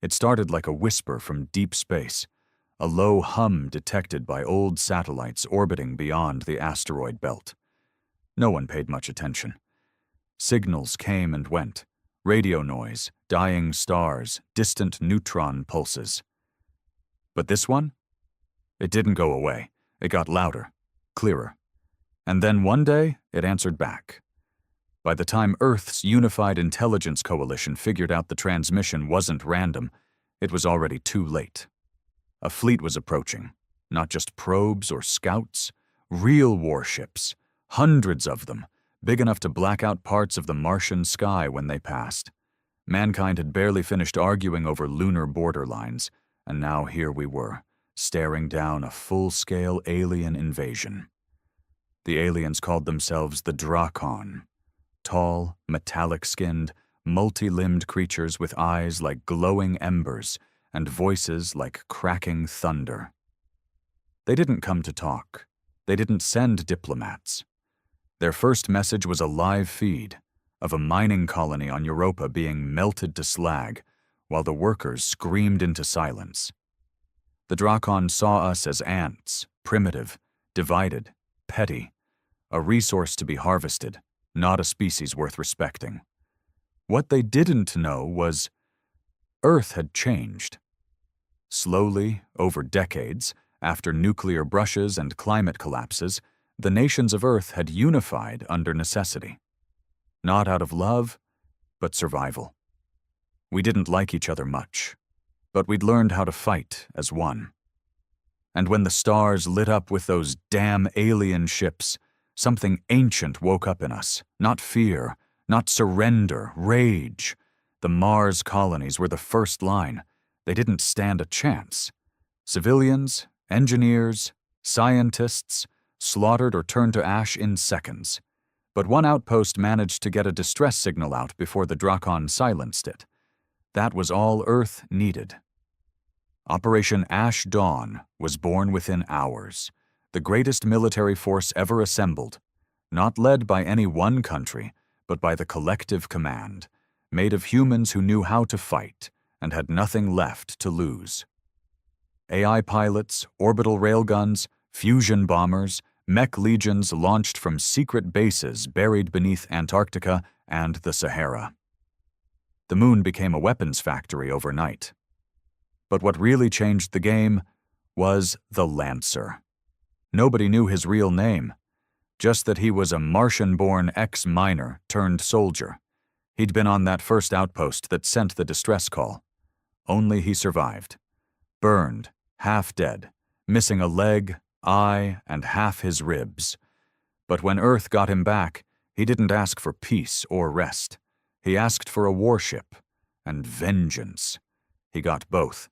It started like a whisper from deep space, a low hum detected by old satellites orbiting beyond the asteroid belt. No one paid much attention. Signals came and went, radio noise, dying stars, distant neutron pulses. But this one? It didn't go away. It got louder, clearer. And then one day, it answered back. By the time Earth's Unified Intelligence Coalition figured out the transmission wasn't random, it was already too late. A fleet was approaching, not just probes or scouts, real warships, hundreds of them, big enough to black out parts of the Martian sky when they passed. Mankind had barely finished arguing over lunar borderlines, and now here we were, staring down a full-scale alien invasion. The aliens called themselves the Drakon. Tall, metallic-skinned, multi-limbed creatures with eyes like glowing embers and voices like cracking thunder. They didn't come to talk. They didn't send diplomats. Their first message was a live feed of a mining colony on Europa being melted to slag while the workers screamed into silence. The Drakon saw us as ants, primitive, divided, petty, a resource to be harvested, not a species worth respecting. What they didn't know was Earth had changed. Slowly, over decades, after nuclear brushes and climate collapses, the nations of Earth had unified under necessity. Not out of love, but survival. We didn't like each other much, but we'd learned how to fight as one. And when the stars lit up with those damn alien ships, something ancient woke up in us, not fear, not surrender, rage. The Mars colonies were the first line. They didn't stand a chance. Civilians, engineers, scientists, slaughtered or turned to ash in seconds. But one outpost managed to get a distress signal out before the Drakon silenced it. That was all Earth needed. Operation Ash Dawn was born within hours, the greatest military force ever assembled, not led by any one country, but by the collective command, made of humans who knew how to fight and had nothing left to lose. AI pilots, orbital railguns, fusion bombers, mech legions launched from secret bases buried beneath Antarctica and the Sahara. The moon became a weapons factory overnight. But what really changed the game was the Lancer. Nobody knew his real name, just that he was a Martian-born ex-miner turned soldier. He'd been on that first outpost that sent the distress call. Only he survived. Burned, half dead, missing a leg, eye, and half his ribs. But when Earth got him back, he didn't ask for peace or rest. He asked for a warship and vengeance. He got both.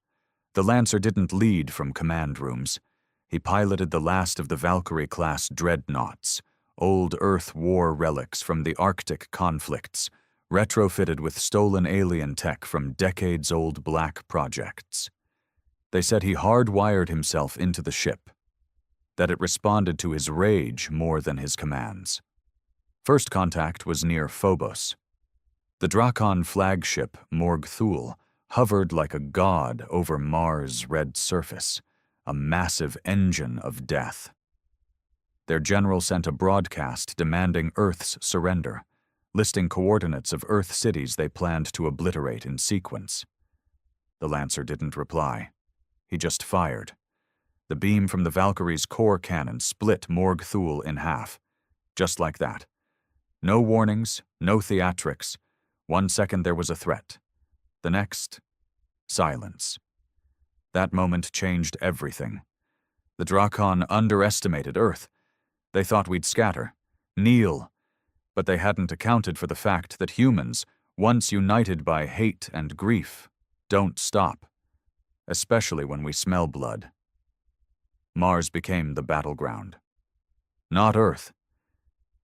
The Lancer didn't lead from command rooms. He piloted the last of the Valkyrie-class dreadnoughts, old Earth war relics from the Arctic conflicts, retrofitted with stolen alien tech from decades-old black projects. They said he hardwired himself into the ship, that it responded to his rage more than his commands. First contact was near Phobos. The Drakon flagship, Morg Thul, hovered like a god over Mars' red surface, a massive engine of death. Their general sent a broadcast demanding Earth's surrender, listing coordinates of Earth cities they planned to obliterate in sequence. The Lancer didn't reply. He just fired. The beam from the Valkyrie's core cannon split Morg Thul in half. Just like that. No warnings, no theatrics. 1 second there was a threat. The next, silence. That moment changed everything. The Drakon underestimated Earth. They thought we'd scatter, kneel, but they hadn't accounted for the fact that humans, once united by hate and grief, don't stop, especially when we smell blood. Mars became the battleground. Not Earth.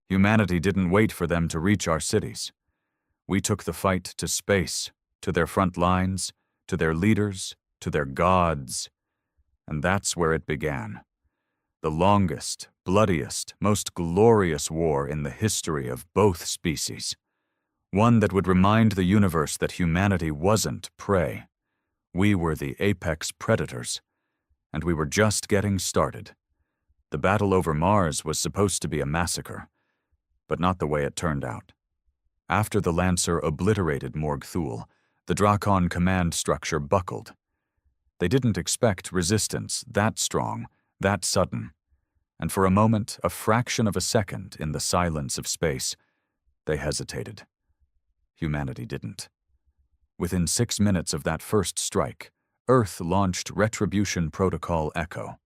Humanity didn't wait for them to reach our cities. We took the fight to space, to their front lines, to their leaders, to their gods. And that's where it began. The longest, bloodiest, most glorious war in the history of both species. One that would remind the universe that humanity wasn't prey. We were the apex predators, and we were just getting started. The battle over Mars was supposed to be a massacre, but not the way it turned out. After the Lancer obliterated Morg Thule, the Drakon command structure buckled. They didn't expect resistance that strong, that sudden, and for a moment, a fraction of a second in the silence of space, they hesitated. Humanity didn't. Within 6 minutes of that first strike, Earth launched Retribution Protocol Echo.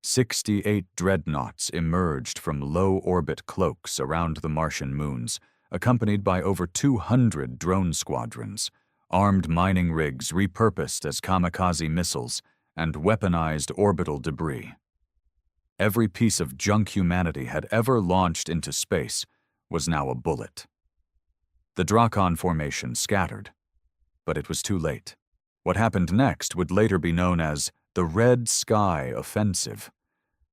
68 dreadnoughts emerged from low-orbit cloaks around the Martian moons, accompanied by over 200 drone squadrons, armed mining rigs repurposed as kamikaze missiles, and weaponized orbital debris. Every piece of junk humanity had ever launched into space was now a bullet. The Drakon formation scattered, but it was too late. What happened next would later be known as the Red Sky Offensive.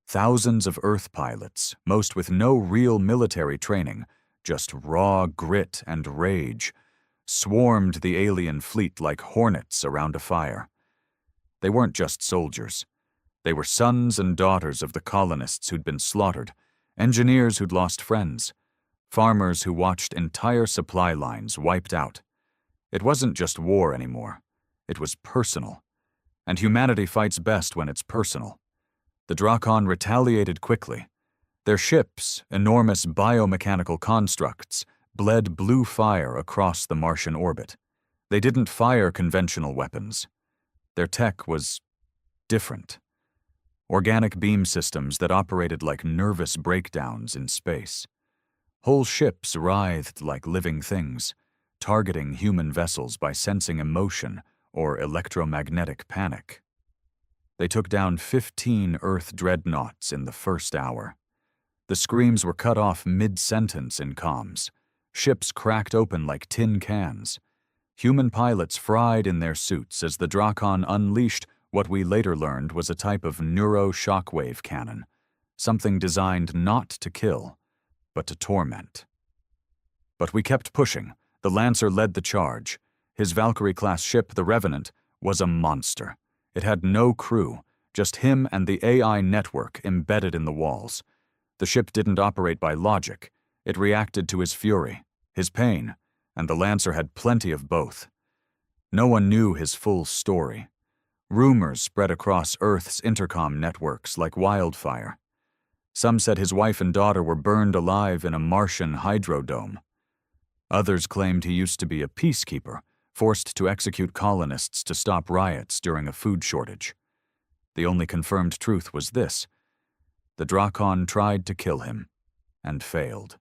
Thousands of Earth pilots, most with no real military training, just raw grit and rage, swarmed the alien fleet like hornets around a fire. They weren't just soldiers. They were sons and daughters of the colonists who'd been slaughtered, engineers who'd lost friends, farmers who watched entire supply lines wiped out. It wasn't just war anymore. It was personal. And humanity fights best when it's personal. The Drakon retaliated quickly. Their ships, enormous biomechanical constructs, bled blue fire across the Martian orbit. They didn't fire conventional weapons. Their tech was different. Organic beam systems that operated like nervous breakdowns in space. Whole ships writhed like living things, targeting human vessels by sensing emotion or electromagnetic panic. They took down 15 Earth dreadnoughts in the first hour. The screams were cut off mid-sentence in comms. Ships cracked open like tin cans. Human pilots fried in their suits as the Drakon unleashed what we later learned was a type of neuro-shockwave cannon, something designed not to kill, but to torment. But we kept pushing. The Lancer led the charge. His Valkyrie-class ship, the Revenant, was a monster. It had no crew, just him and the AI network embedded in the walls. The ship didn't operate by logic. It reacted to his fury, his pain, and the Lancer had plenty of both. No one knew his full story. Rumors spread across Earth's intercom networks like wildfire. Some said his wife and daughter were burned alive in a Martian hydrodome. Others claimed he used to be a peacekeeper, forced to execute colonists to stop riots during a food shortage. The only confirmed truth was this: the Drakon tried to kill him, and failed.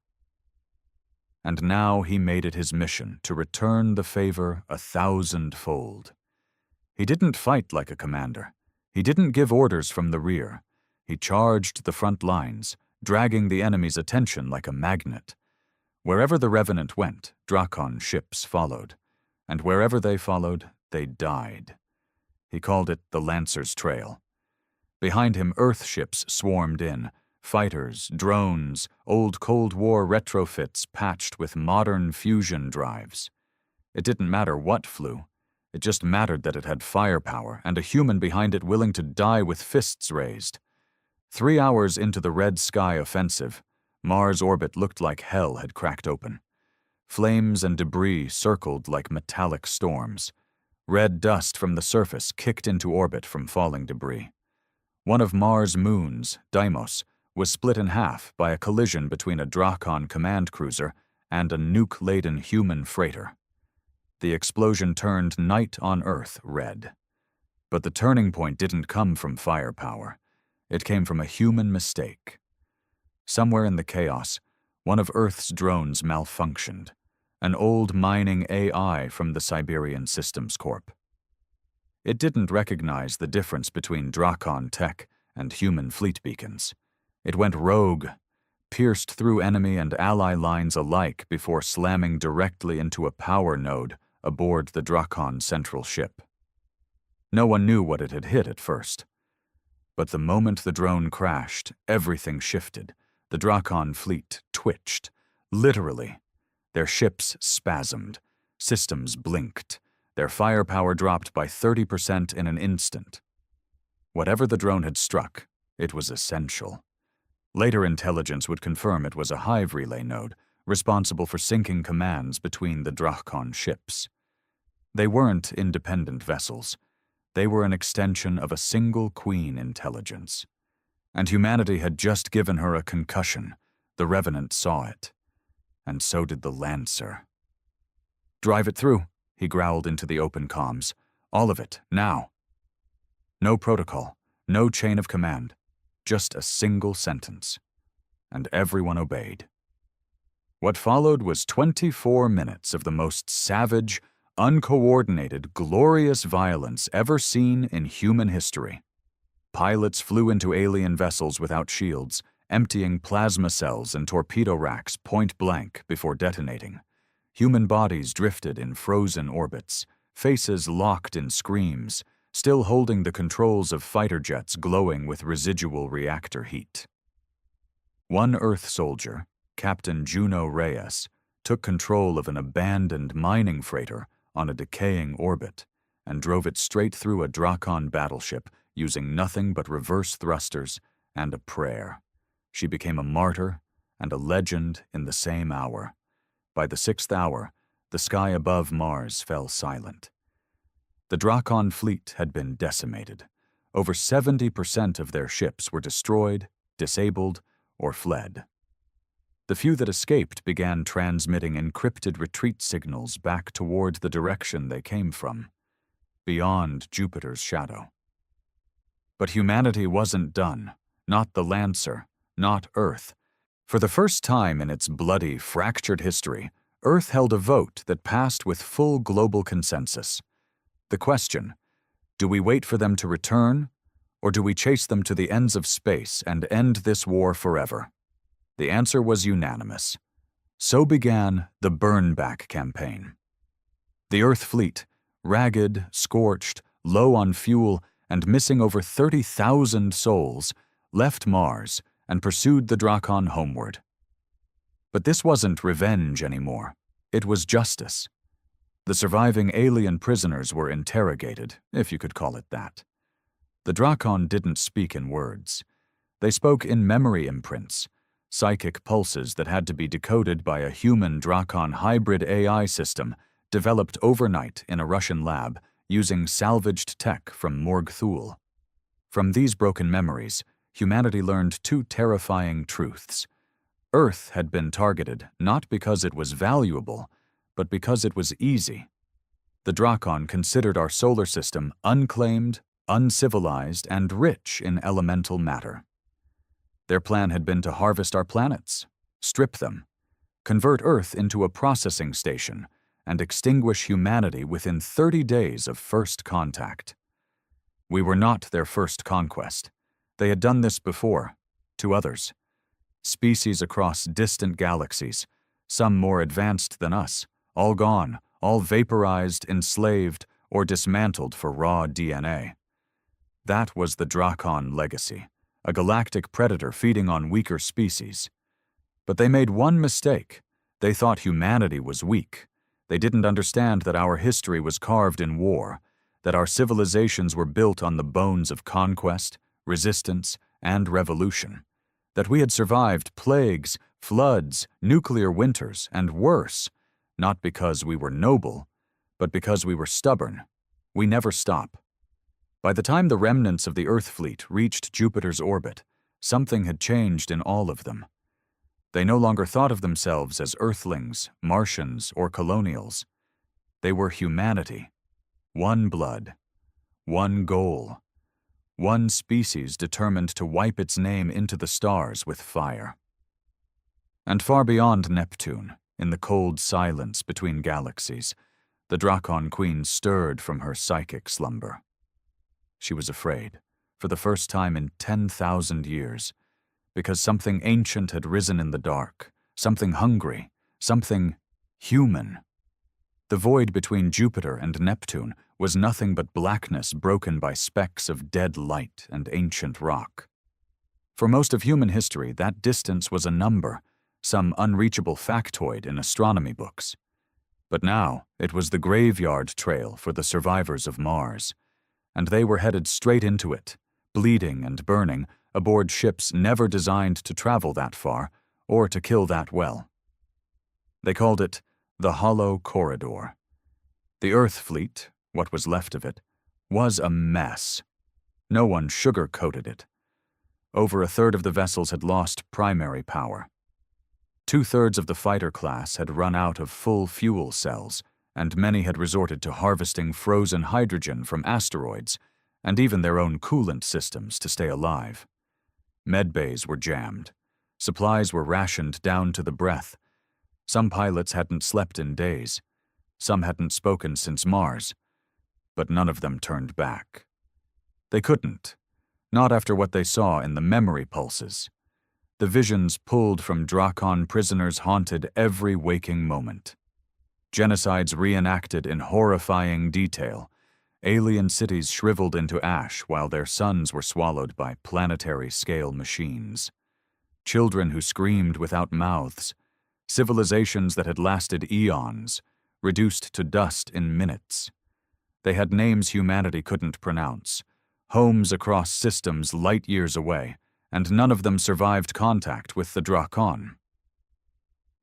And now he made it his mission to return the favor 1,000-fold. He didn't fight like a commander. He didn't give orders from the rear. He charged the front lines, dragging the enemy's attention like a magnet. Wherever the Revenant went, Drakon ships followed, and wherever they followed, they died. He called it the Lancer's Trail. Behind him, Earth ships swarmed in, fighters, drones, old Cold War retrofits patched with modern fusion drives. It didn't matter what flew. It just mattered that it had firepower and a human behind it willing to die with fists raised. 3 hours into the Red Sky Offensive, Mars' orbit looked like hell had cracked open. Flames and debris circled like metallic storms. Red dust from the surface kicked into orbit from falling debris. One of Mars' moons, Deimos, was split in half by a collision between a Drakon command cruiser and a nuke-laden human freighter. The explosion turned night on Earth red. But the turning point didn't come from firepower. It came from a human mistake. Somewhere in the chaos, one of Earth's drones malfunctioned, an old mining AI from the Siberian Systems Corp. It didn't recognize the difference between Drakon tech and human fleet beacons. It went rogue, pierced through enemy and ally lines alike before slamming directly into a power node aboard the Drakon central ship. No one knew what it had hit at first. But the moment the drone crashed, everything shifted. The Drakon fleet twitched. Literally. Their ships spasmed. Systems blinked. Their firepower dropped by 30% in an instant. Whatever the drone had struck, it was essential. Later intelligence would confirm it was a hive relay node, responsible for syncing commands between the Dracon ships. They weren't independent vessels. They were an extension of a single queen intelligence. And humanity had just given her a concussion. The Revenant saw it. And so did the Lancer. "Drive it through," he growled into the open comms. "All of it, now." No protocol, no chain of command, just a single sentence. And everyone obeyed. What followed was 24 minutes of the most savage, uncoordinated, glorious violence ever seen in human history. Pilots flew into alien vessels without shields, emptying plasma cells and torpedo racks point blank before detonating. Human bodies drifted in frozen orbits, faces locked in screams, still holding the controls of fighter jets glowing with residual reactor heat. One Earth soldier, Captain Juno Reyes, took control of an abandoned mining freighter on a decaying orbit and drove it straight through a Dracon battleship using nothing but reverse thrusters and a prayer. She became a martyr and a legend in the same hour. By the 6th hour, the sky above Mars fell silent. The Dracon fleet had been decimated. Over 70% of their ships were destroyed, disabled, or fled. The few that escaped began transmitting encrypted retreat signals back toward the direction they came from, beyond Jupiter's shadow. But humanity wasn't done, not the Lancer, not Earth. For the first time in its bloody, fractured history, Earth held a vote that passed with full global consensus. The question, do we wait for them to return, or do we chase them to the ends of space and end this war forever? The answer was unanimous. So began the Burn Back campaign. The Earth fleet, ragged, scorched, low on fuel, and missing over 30,000 souls, left Mars and pursued the Dracon homeward. But this wasn't revenge anymore. It was justice. The surviving alien prisoners were interrogated, if you could call it that. The Dracon didn't speak in words. They spoke in memory imprints, psychic pulses that had to be decoded by a human-Dracon hybrid AI system developed overnight in a Russian lab using salvaged tech from Morg Thule. From these broken memories, humanity learned two terrifying truths. Earth had been targeted not because it was valuable, but because it was easy. The Dracon considered our solar system unclaimed, uncivilized, and rich in elemental matter. Their plan had been to harvest our planets, strip them, convert Earth into a processing station, and extinguish humanity within 30 days of first contact. We were not their first conquest. They had done this before, to others. Species across distant galaxies, some more advanced than us, all gone, all vaporized, enslaved, or dismantled for raw DNA. That was the Dracon legacy, a galactic predator feeding on weaker species. But they made one mistake. They thought humanity was weak. They didn't understand that our history was carved in war, that our civilizations were built on the bones of conquest, resistance, and revolution, that we had survived plagues, floods, nuclear winters, and worse, not because we were noble, but because we were stubborn. We never stop. By the time the remnants of the Earth fleet reached Jupiter's orbit, something had changed in all of them. They no longer thought of themselves as Earthlings, Martians, or colonials. They were humanity. One blood. One goal. One species determined to wipe its name into the stars with fire. And far beyond Neptune, in the cold silence between galaxies, the Dracon Queen stirred from her psychic slumber. She was afraid, for the first time in 10,000 years, because something ancient had risen in the dark, something hungry, something human. The void between Jupiter and Neptune was nothing but blackness broken by specks of dead light and ancient rock. For most of human history, that distance was a number, some unreachable factoid in astronomy books. But now it was the graveyard trail for the survivors of Mars, and they were headed straight into it, bleeding and burning, aboard ships never designed to travel that far or to kill that well. They called it the Hollow Corridor. The Earth fleet, what was left of it, was a mess. No one sugar-coated it. Over a third of the vessels had lost primary power. 2/3 of the fighter class had run out of full fuel cells, and many had resorted to harvesting frozen hydrogen from asteroids and even their own coolant systems to stay alive. Medbays were jammed. Supplies were rationed down to the breath. Some pilots hadn't slept in days. Some hadn't spoken since Mars. But none of them turned back. They couldn't. Not after what they saw in the memory pulses. The visions pulled from Drakon prisoners haunted every waking moment. Genocides reenacted in horrifying detail. Alien cities shriveled into ash while their suns were swallowed by planetary-scale machines. Children who screamed without mouths. Civilizations that had lasted eons, reduced to dust in minutes. They had names humanity couldn't pronounce, homes across systems light years away, and none of them survived contact with the Drakon.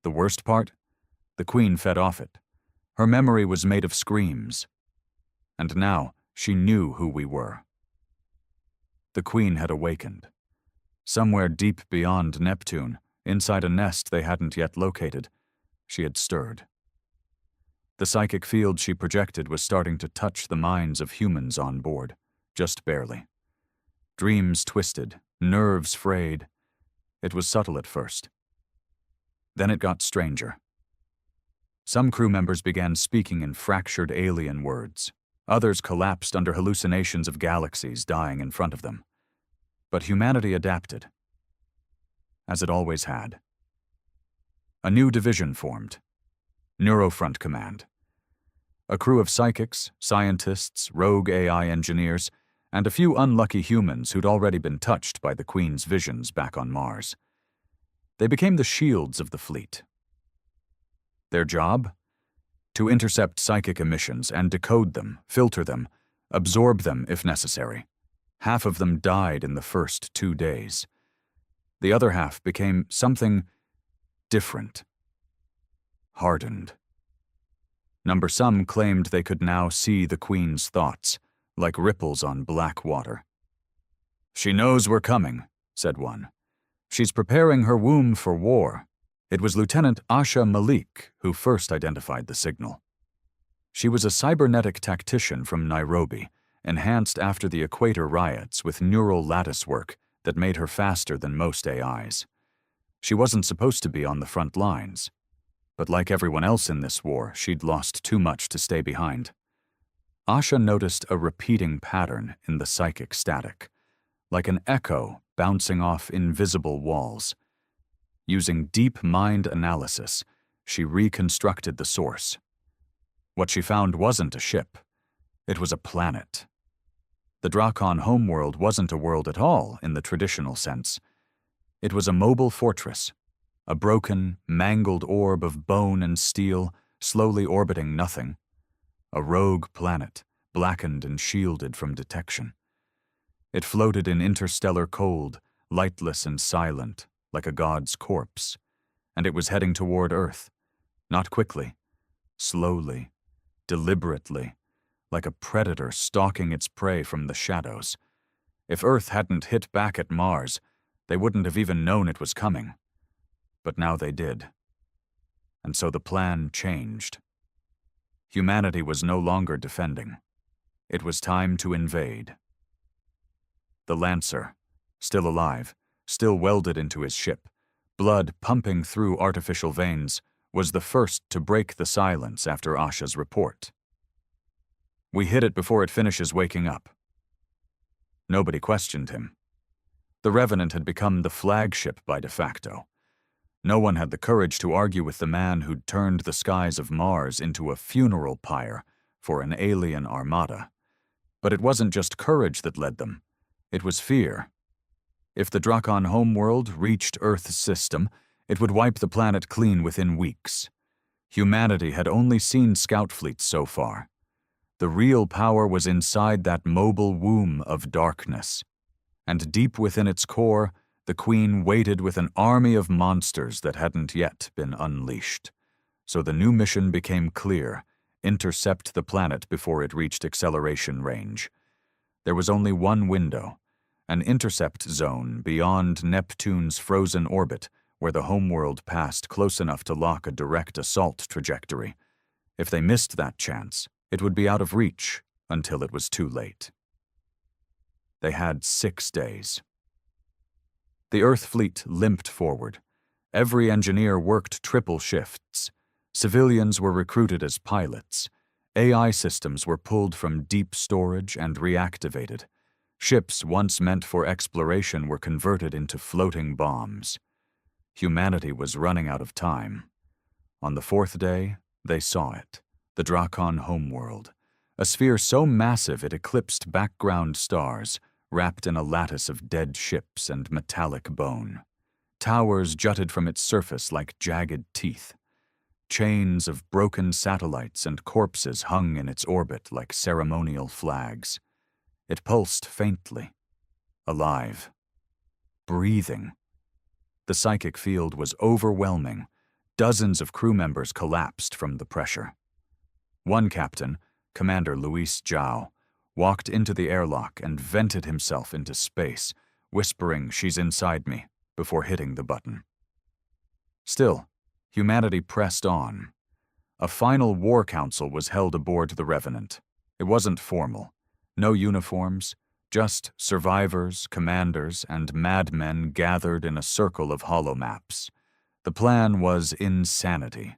The worst part? The Queen fed off it. Her memory was made of screams. And now she knew who we were. The Queen had awakened. Somewhere deep beyond Neptune, inside a nest they hadn't yet located, she had stirred. The psychic field she projected was starting to touch the minds of humans on board, just barely. Dreams twisted, nerves frayed. It was subtle at first. Then it got stranger. Some crew members began speaking in fractured alien words. Others collapsed under hallucinations of galaxies dying in front of them. But humanity adapted, as it always had. A new division formed, Neurofront Command. A crew of psychics, scientists, rogue AI engineers, and a few unlucky humans who'd already been touched by the Queen's visions back on Mars. They became the shields of the fleet. Their job? To intercept psychic emissions and decode them, filter them, absorb them if necessary. Half of them died in the first 2 days. The other half became something different. Hardened. Some claimed they could now see the Queen's thoughts, like ripples on black water. "She knows we're coming," said one. "She's preparing her womb for war." It was Lieutenant Asha Malik who first identified the signal. She was a cybernetic tactician from Nairobi, enhanced after the Equator riots with neural lattice work that made her faster than most AIs. She wasn't supposed to be on the front lines, but like everyone else in this war, she'd lost too much to stay behind. Asha noticed a repeating pattern in the psychic static, like an echo bouncing off invisible walls. Using deep mind analysis, she reconstructed the source. What she found wasn't a ship. It was a planet. The Drakon homeworld wasn't a world at all in the traditional sense. It was a mobile fortress, a broken, mangled orb of bone and steel slowly orbiting nothing. A rogue planet, blackened and shielded from detection. It floated in interstellar cold, lightless and silent, like a god's corpse, and it was heading toward Earth, not quickly, slowly, deliberately, like a predator stalking its prey from the shadows. If Earth hadn't hit back at Mars, they wouldn't have even known it was coming. But now they did. And so the plan changed. Humanity was no longer defending. It was time to invade. The Lancer, still alive, still welded into his ship, blood pumping through artificial veins, was the first to break the silence after Asha's report. "We hit it before it finishes waking up." Nobody questioned him. The Revenant had become the flagship by de facto. No one had the courage to argue with the man who'd turned the skies of Mars into a funeral pyre for an alien armada. But it wasn't just courage that led them. It was fear. If the Drakon homeworld reached Earth's system, it would wipe the planet clean within weeks. Humanity had only seen scout fleets so far. The real power was inside that mobile womb of darkness. And deep within its core, the Queen waited with an army of monsters that hadn't yet been unleashed. So the new mission became clear: intercept the planet before it reached acceleration range. There was only one window, an intercept zone beyond Neptune's frozen orbit, where the homeworld passed close enough to lock a direct assault trajectory. If they missed that chance, it would be out of reach until it was too late. They had 6 days. The Earth fleet limped forward. Every engineer worked triple shifts. Civilians were recruited as pilots. AI systems were pulled from deep storage and reactivated. Ships once meant for exploration were converted into floating bombs. Humanity was running out of time. On the 4th day, they saw it, the Drakon homeworld, a sphere so massive it eclipsed background stars, wrapped in a lattice of dead ships and metallic bone. Towers jutted from its surface like jagged teeth. Chains of broken satellites and corpses hung in its orbit like ceremonial flags. It pulsed faintly, alive, breathing. The psychic field was overwhelming. Dozens of crew members collapsed from the pressure. One captain, Commander Luis Zhao, walked into the airlock and vented himself into space, whispering, "She's inside me," before hitting the button. Still, humanity pressed on. A final war council was held aboard the Revenant. It wasn't formal. No uniforms, just survivors, commanders, and madmen gathered in a circle of holomaps. The plan was insanity.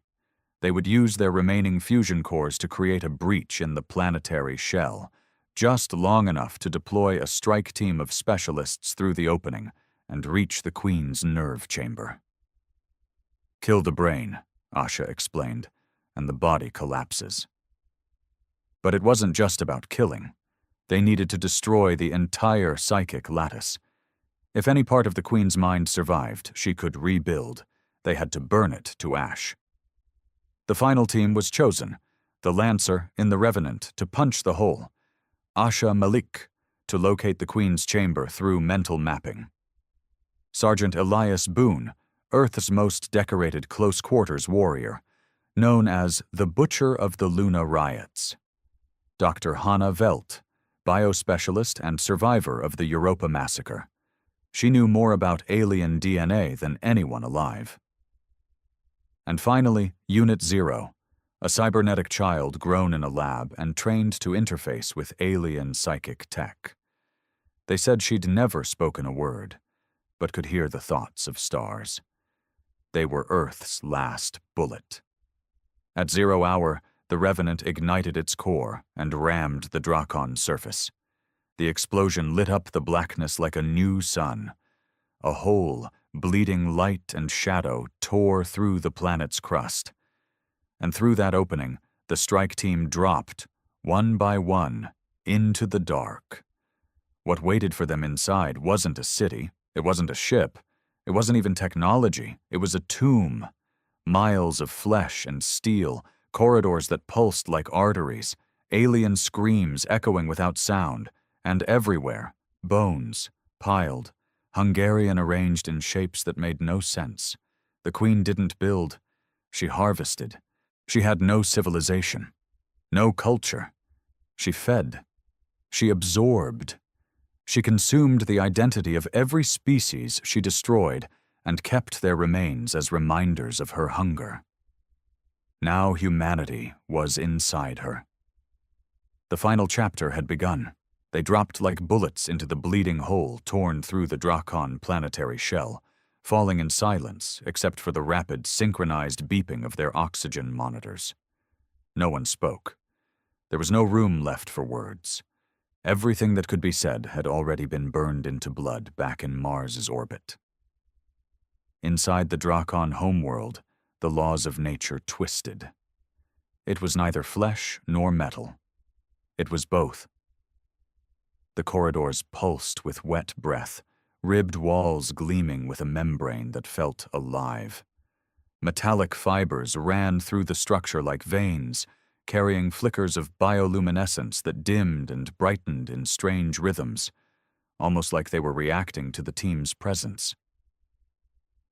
They would use their remaining fusion cores to create a breach in the planetary shell, just long enough to deploy a strike team of specialists through the opening and reach the Queen's nerve chamber. "Kill the brain," Asha explained, "and the body collapses." But it wasn't just about killing. They needed to destroy the entire psychic lattice. If any part of the Queen's mind survived, she could rebuild. They had to burn it to ash. The final team was chosen, the Lancer in the Revenant to punch the hole, Asha Malik to locate the Queen's chamber through mental mapping, Sergeant Elias Boone, Earth's most decorated close-quarters warrior, known as the Butcher of the Luna Riots, Dr. Hannah Velt, biospecialist and survivor of the Europa massacre. She knew more about alien DNA than anyone alive. And finally, Unit 0, a cybernetic child grown in a lab and trained to interface with alien psychic tech. They said she'd never spoken a word, but could hear the thoughts of stars. They were Earth's last bullet. At 0 hour, the Revenant ignited its core and rammed the Drakon surface. The explosion lit up the blackness like a new sun. A hole, bleeding light and shadow, tore through the planet's crust. And through that opening, the strike team dropped, one by one, into the dark. What waited for them inside wasn't a city, it wasn't a ship, it wasn't even technology, it was a tomb. Miles of flesh and steel, corridors that pulsed like arteries, alien screams echoing without sound, and everywhere, bones, piled, Hungarian arranged in shapes that made no sense. The Queen didn't build, she harvested. She had no civilization, no culture. She fed. She absorbed. She consumed the identity of every species she destroyed and kept their remains as reminders of her hunger. Now humanity was inside her. The final chapter had begun. They dropped like bullets into the bleeding hole torn through the Drakon planetary shell, falling in silence except for the rapid, synchronized beeping of their oxygen monitors. No one spoke. There was no room left for words. Everything that could be said had already been burned into blood back in Mars's orbit. Inside the Drakon homeworld, the laws of nature twisted. It was neither flesh nor metal. It was both. The corridors pulsed with wet breath, ribbed walls gleaming with a membrane that felt alive. Metallic fibers ran through the structure like veins, carrying flickers of bioluminescence that dimmed and brightened in strange rhythms, almost like they were reacting to the team's presence.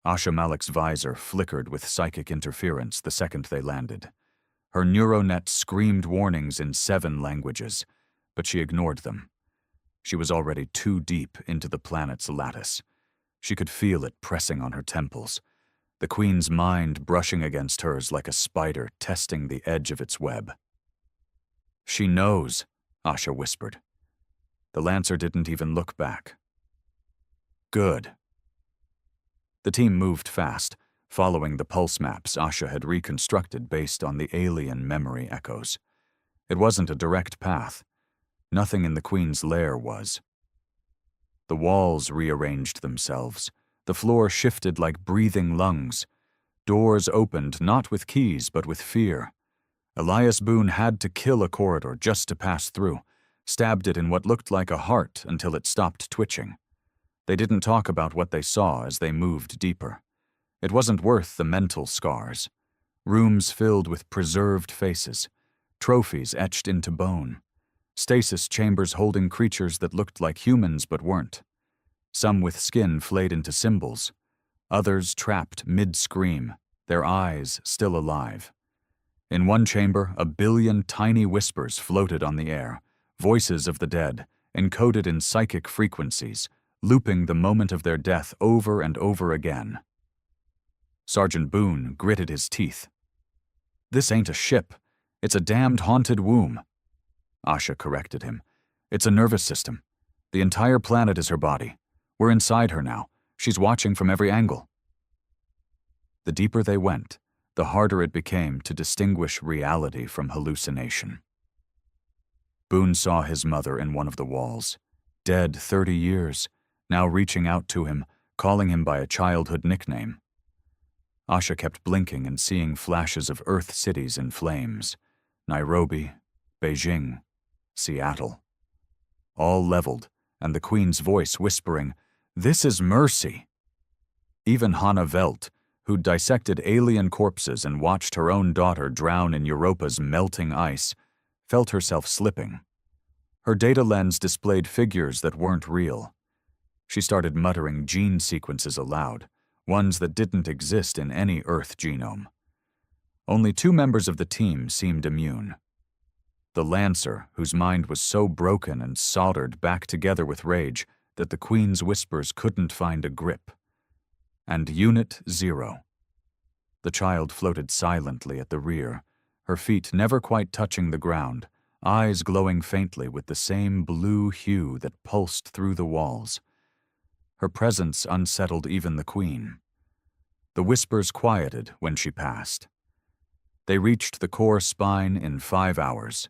Asha Malik's visor flickered with psychic interference the second they landed. Her neuronet screamed warnings in 7 languages, but she ignored them. She was already too deep into the planet's lattice. She could feel it pressing on her temples, the Queen's mind brushing against hers like a spider testing the edge of its web. "She knows," Asha whispered. The Lancer didn't even look back. "Good." The team moved fast, following the pulse maps Asha had reconstructed based on the alien memory echoes. It wasn't a direct path. Nothing in the Queen's lair was. The walls rearranged themselves. The floor shifted like breathing lungs. Doors opened not with keys but with fear. Elias Boone had to kill a corridor just to pass through, stabbed it in what looked like a heart until it stopped twitching. They didn't talk about what they saw as they moved deeper. It wasn't worth the mental scars. Rooms filled with preserved faces, trophies etched into bone, stasis chambers holding creatures that looked like humans but weren't. Some with skin flayed into symbols, others trapped mid-scream, their eyes still alive. In one chamber, 1 billion tiny whispers floated on the air, voices of the dead, encoded in psychic frequencies, looping the moment of their death over and over again. Sergeant Boone gritted his teeth. "This ain't a ship. It's a damned haunted womb." Asha corrected him. "It's a nervous system. The entire planet is her body. We're inside her now. She's watching from every angle." The deeper they went, the harder it became to distinguish reality from hallucination. Boone saw his mother in one of the walls, dead 30 years, now reaching out to him, calling him by a childhood nickname. Asha kept blinking and seeing flashes of Earth cities in flames. Nairobi, Beijing, Seattle. All leveled, and the Queen's voice whispering, "This is mercy." Even Hannah Velt, who'd dissected alien corpses and watched her own daughter drown in Europa's melting ice, felt herself slipping. Her data lens displayed figures that weren't real. She started muttering gene sequences aloud, ones that didn't exist in any Earth genome. Only 2 members of the team seemed immune. The Lancer, whose mind was so broken and soldered back together with rage that the Queen's whispers couldn't find a grip. And Unit 0. The child floated silently at the rear, her feet never quite touching the ground, eyes glowing faintly with the same blue hue that pulsed through the walls. Her presence unsettled even the Queen. The whispers quieted when she passed. They reached the core spine in 5 hours.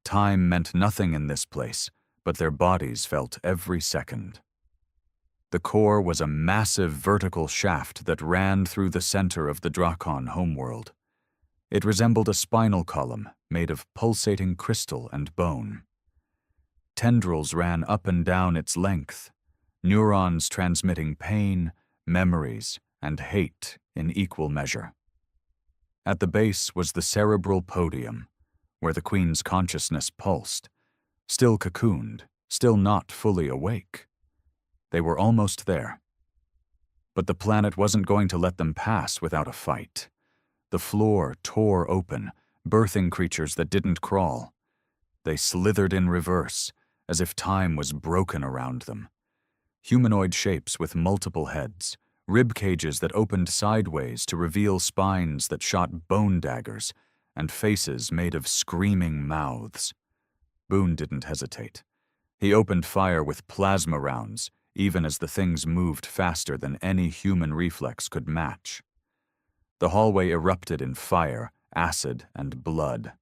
Time meant nothing in this place, but their bodies felt every second. The core was a massive vertical shaft that ran through the center of the Drakon homeworld. It resembled a spinal column made of pulsating crystal and bone. Tendrils ran up and down its length, neurons transmitting pain, memories, and hate in equal measure. At the base was the cerebral podium, where the Queen's consciousness pulsed, still cocooned, still not fully awake. They were almost there. But the planet wasn't going to let them pass without a fight. The floor tore open, birthing creatures that didn't crawl. They slithered in reverse, as if time was broken around them. Humanoid shapes with multiple heads, rib cages that opened sideways to reveal spines that shot bone daggers, and faces made of screaming mouths. Boone didn't hesitate. He opened fire with plasma rounds, even as the things moved faster than any human reflex could match. The hallway erupted in fire, acid, and blood.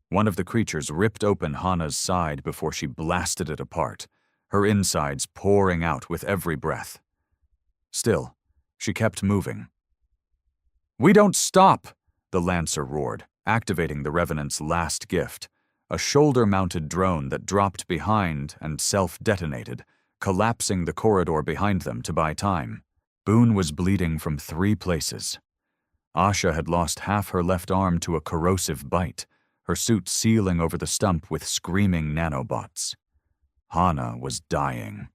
One of the creatures ripped open Hannah's side before she blasted it apart, her insides pouring out with every breath. Still, she kept moving. "We don't stop!" the Lancer roared, activating the Revenant's last gift, a shoulder-mounted drone that dropped behind and self-detonated, collapsing the corridor behind them to buy time. Boone was bleeding from 3 places. Asha had lost half her left arm to a corrosive bite, her suit sealing over the stump with screaming nanobots. Hana was dying.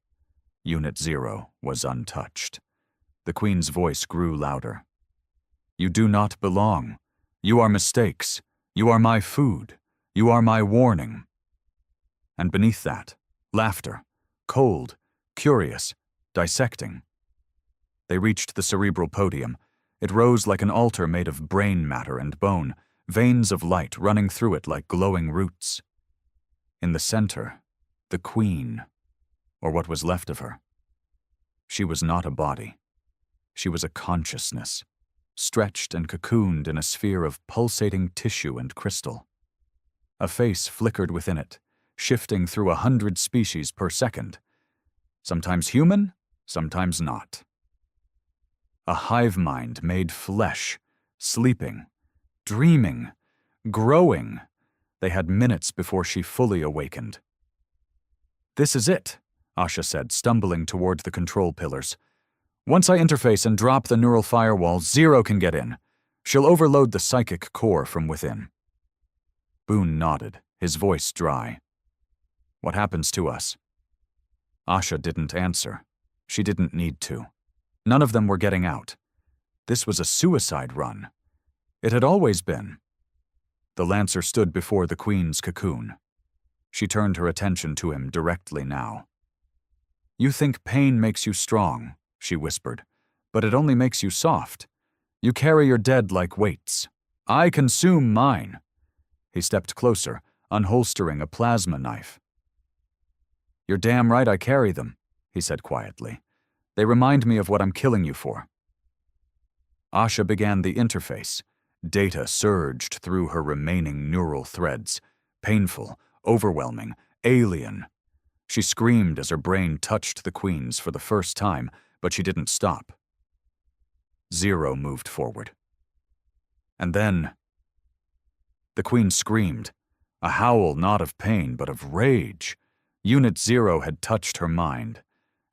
Unit 0 was untouched. The Queen's voice grew louder. You do not belong. You are mistakes. You are my food. You are my warning. And beneath that, laughter, cold, curious, dissecting. They reached the cerebral podium. It rose like an altar made of brain matter and bone, veins of light running through it like glowing roots. In the center, the Queen, or what was left of her. She was not a body. She was a consciousness, stretched and cocooned in a sphere of pulsating tissue and crystal. A face flickered within it, shifting through 100 species per second, sometimes human, sometimes not. A hive mind made flesh, sleeping, dreaming, growing. They had minutes before she fully awakened. This is it, Asha said, stumbling toward the control pillars. Once I interface and drop the neural firewall, 0 can get in. She'll overload the psychic core from within. Boone nodded, his voice dry. What happens to us? Asha didn't answer. She didn't need to. None of them were getting out. This was a suicide run. It had always been. The Lancer stood before the Queen's cocoon. She turned her attention to him directly now. You think pain makes you strong, she whispered, but it only makes you soft. You carry your dead like weights. I consume mine. He stepped closer, unholstering a plasma knife. You're damn right I carry them, he said quietly. They remind me of what I'm killing you for. Asha began the interface. Data surged through her remaining neural threads. Painful, overwhelming, alien. She screamed as her brain touched the Queen's for the first time, but she didn't stop. 0 moved forward. And then the Queen screamed, a howl not of pain but of rage. Unit 0 had touched her mind,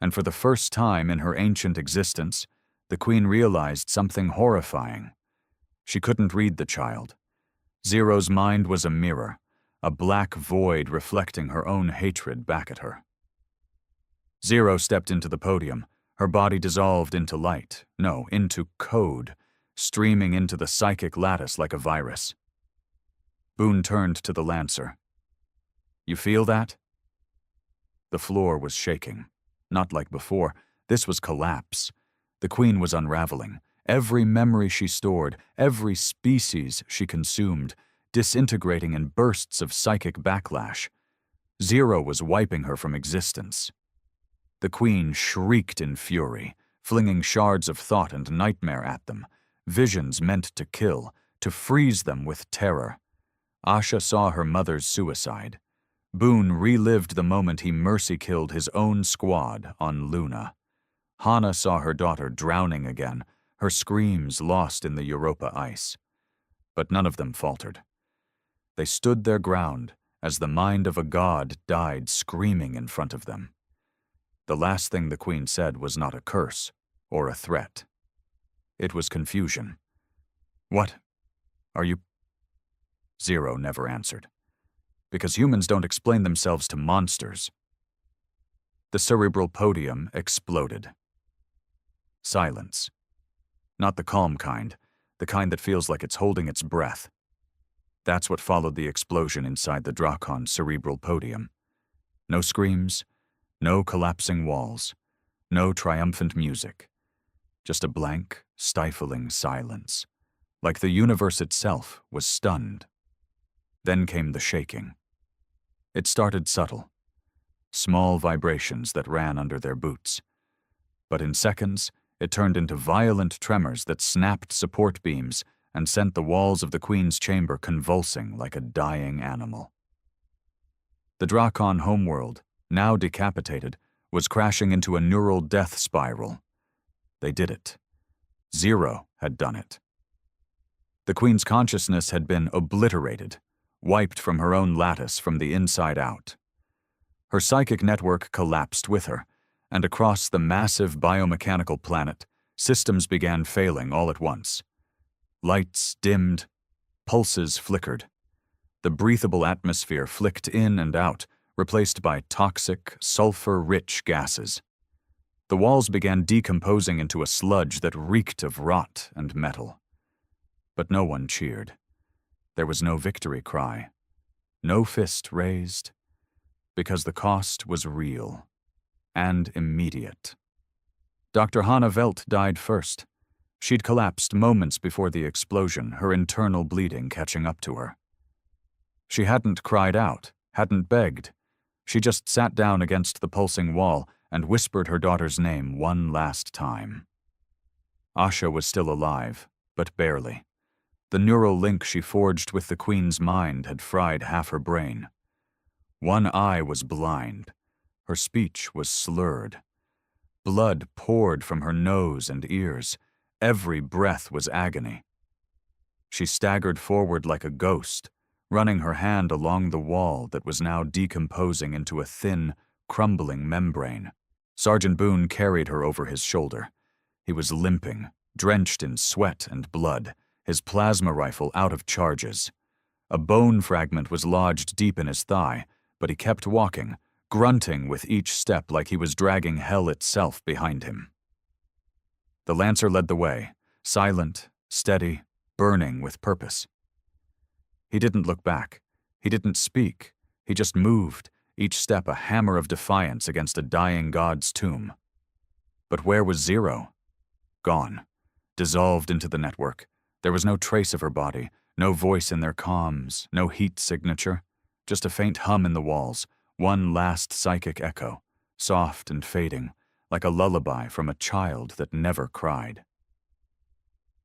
and for the first time in her ancient existence, the Queen realized something horrifying. She couldn't read the child. 0's mind was a mirror, a black void reflecting her own hatred back at her. 0 stepped into the podium, her body dissolved into light, no, into code, streaming into the psychic lattice like a virus. Boone turned to the Lancer. You feel that? The floor was shaking. Not like before. This was collapse. The Queen was unraveling. Every memory she stored, every species she consumed, disintegrating in bursts of psychic backlash. 0 was wiping her from existence. The Queen shrieked in fury, flinging shards of thought and nightmare at them, visions meant to kill, to freeze them with terror. Asha saw her mother's suicide. Boone relived the moment he mercy-killed his own squad on Luna. Hana saw her daughter drowning again, her screams lost in the Europa ice. But none of them faltered. They stood their ground as the mind of a god died screaming in front of them. The last thing the Queen said was not a curse or a threat. It was confusion. What? Are you? 0 never answered. Because humans don't explain themselves to monsters. The cerebral podium exploded. Silence. Not the calm kind, the kind that feels like it's holding its breath. That's what followed the explosion inside the Drakon cerebral podium. No screams, no collapsing walls, no triumphant music. Just a blank, stifling silence, like the universe itself was stunned. Then came the shaking. It started subtle, small vibrations that ran under their boots. But in seconds, it turned into violent tremors that snapped support beams and sent the walls of the Queen's chamber convulsing like a dying animal. The Drakon homeworld, now decapitated, was crashing into a neural death spiral. They did it. 0 had done it. The Queen's consciousness had been obliterated, wiped from her own lattice from the inside out. Her psychic network collapsed with her, and across the massive biomechanical planet, systems began failing all at once. Lights dimmed, pulses flickered. The breathable atmosphere flicked in and out, replaced by toxic, sulfur-rich gases. The walls began decomposing into a sludge that reeked of rot and metal. But no one cheered. There was no victory cry, no fist raised, because the cost was real and immediate. Dr. Hannah Welt died first. She'd collapsed moments before the explosion, her internal bleeding catching up to her. She hadn't cried out, hadn't begged. She just sat down against the pulsing wall and whispered her daughter's name one last time. Asha was still alive, but barely. The neural link she forged with the Queen's mind had fried half her brain. One eye was blind. Her speech was slurred. Blood poured from her nose and ears. Every breath was agony. She staggered forward like a ghost, running her hand along the wall that was now decomposing into a thin, crumbling membrane. Sergeant Boone carried her over his shoulder. He was limping, drenched in sweat and blood, his plasma rifle out of charges. A bone fragment was lodged deep in his thigh, but he kept walking, grunting with each step like he was dragging hell itself behind him. The Lancer led the way, silent, steady, burning with purpose. He didn't look back. He didn't speak. He just moved, each step a hammer of defiance against a dying god's tomb. But where was Zero? Gone. Dissolved into the network. There was no trace of her body, no voice in their comms, no heat signature, just a faint hum in the walls, one last psychic echo, soft and fading, like a lullaby from a child that never cried.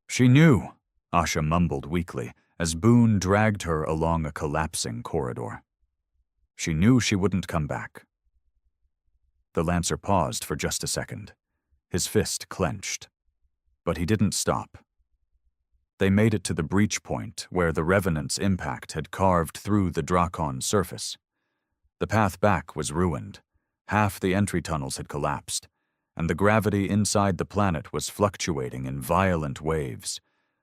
She knew, Asha mumbled weakly, as Boone dragged her along a collapsing corridor. She knew she wouldn't come back. The Lancer paused for just a second, his fist clenched. But he didn't stop. They made it to the breach point where the Revenant's impact had carved through the Dracon's surface. The path back was ruined. Half the entry tunnels had collapsed, and the gravity inside the planet was fluctuating in violent waves,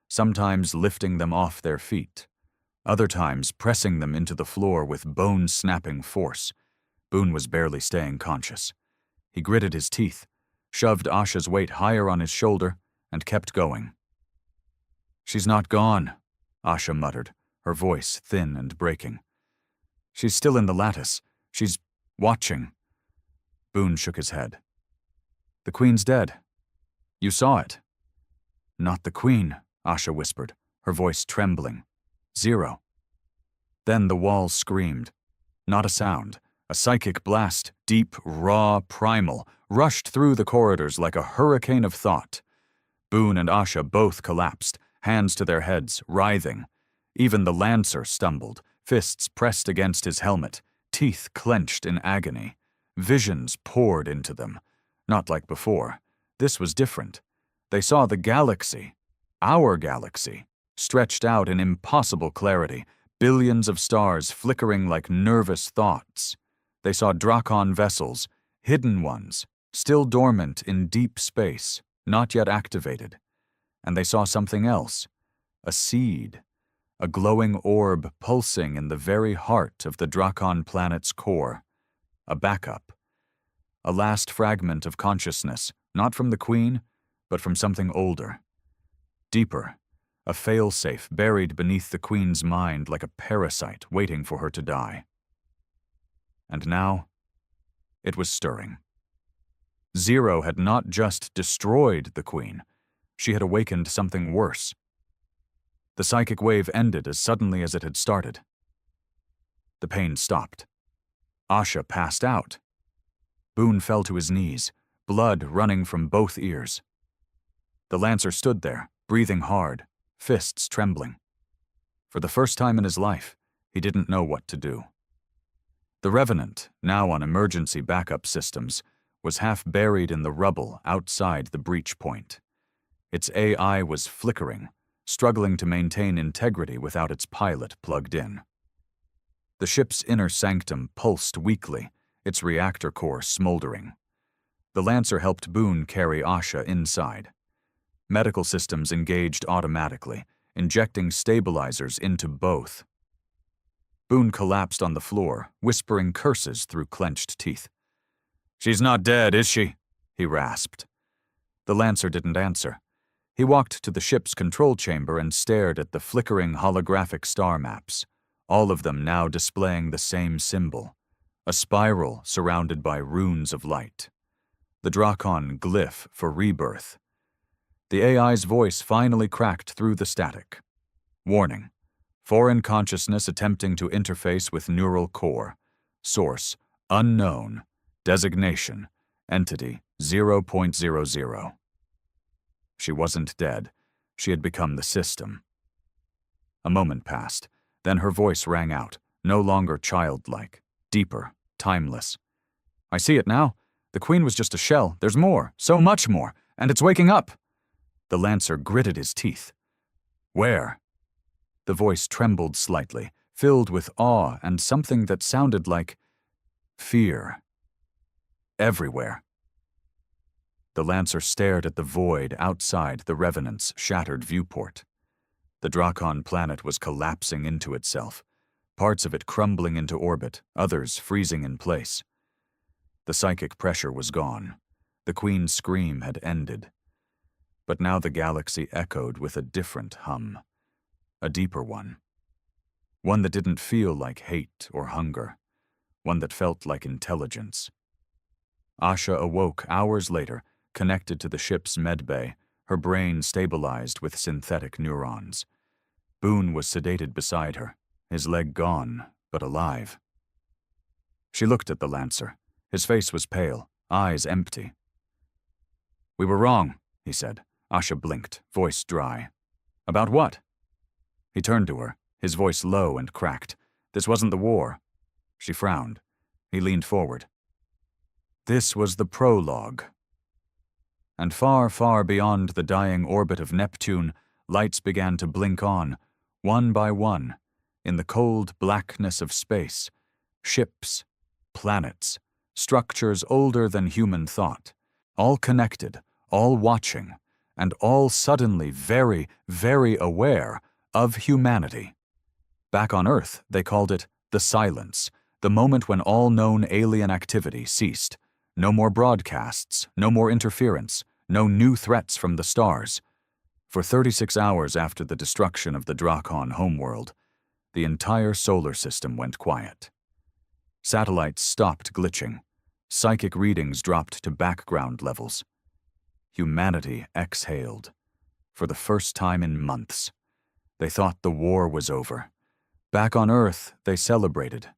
sometimes lifting them off their feet, other times pressing them into the floor with bone-snapping force. Boone was barely staying conscious. He gritted his teeth, shoved Asha's weight higher on his shoulder, and kept going. "She's not gone," Asha muttered, her voice thin and breaking. "She's still in the lattice. She's watching." Boone shook his head. "The Queen's dead. You saw it." "Not the Queen," Asha whispered, her voice trembling. "Zero." Then the wall screamed. Not a sound. A psychic blast, deep, raw, primal, rushed through the corridors like a hurricane of thought. Boone and Asha both collapsed, hands to their heads, writhing. Even the Lancer stumbled, fists pressed against his helmet, teeth clenched in agony. Visions poured into them. Not like before. This was different. They saw the galaxy, our galaxy, stretched out in impossible clarity, billions of stars flickering like nervous thoughts. They saw Dracon vessels, hidden ones, still dormant in deep space, not yet activated. And they saw something else, a seed, a glowing orb pulsing in the very heart of the Dracon planet's core, a backup, a last fragment of consciousness, not from the Queen, but from something older, deeper, a failsafe buried beneath the Queen's mind like a parasite waiting for her to die. And now, it was stirring. Zero had not just destroyed the Queen, she had awakened something worse. The psychic wave ended as suddenly as it had started. The pain stopped. Asha passed out. Boone fell to his knees, blood running from both ears. The Lancer stood there, breathing hard, fists trembling. For the first time in his life, he didn't know what to do. The Revenant, now on emergency backup systems, was half buried in the rubble outside the breach point. Its AI was flickering, struggling to maintain integrity without its pilot plugged in. The ship's inner sanctum pulsed weakly, its reactor core smoldering. The Lancer helped Boone carry Asha inside. Medical systems engaged automatically, injecting stabilizers into both. Boone collapsed on the floor, whispering curses through clenched teeth. "She's not dead, is she?" he rasped. The Lancer didn't answer. He walked to the ship's control chamber and stared at the flickering holographic star maps, all of them now displaying the same symbol, a spiral surrounded by runes of light. The Drakon glyph for rebirth. The AI's voice finally cracked through the static. Warning: foreign consciousness attempting to interface with neural core. Source: unknown. Designation: entity 0.00. She wasn't dead. She had become the system. A moment passed. Then her voice rang out, no longer childlike, deeper, timeless. "I see it now. The Queen was just a shell. There's more, so much more, and it's waking up." The Lancer gritted his teeth. "Where?" The voice trembled slightly, filled with awe and something that sounded like fear. "Everywhere." The Lancer stared at the void outside the Revenant's shattered viewport. The Drakon planet was collapsing into itself, parts of it crumbling into orbit, others freezing in place. The psychic pressure was gone. The Queen's scream had ended. But now the galaxy echoed with a different hum. A deeper one. One that didn't feel like hate or hunger. One that felt like intelligence. Asha awoke hours later, connected to the ship's medbay, her brain stabilized with synthetic neurons. Boone was sedated beside her, his leg gone, but alive. She looked at the Lancer. His face was pale, eyes empty. "We were wrong," he said. Asha blinked, voice dry. "About what?" He turned to her, his voice low and cracked. "This wasn't the war." She frowned. He leaned forward. "This was the prologue." And far, far beyond the dying orbit of Neptune, lights began to blink on, one by one, in the cold blackness of space. Ships, planets, structures older than human thought, all connected, all watching, and all suddenly very, very aware of humanity. Back on Earth, they called it the silence, the moment when all known alien activity ceased. No more broadcasts, no more interference, no new threats from the stars. For 36 hours after the destruction of the Drakon homeworld, the entire solar system went quiet. Satellites stopped glitching. Psychic readings dropped to background levels. Humanity exhaled. For the first time in months. They thought the war was over. Back on Earth, they celebrated.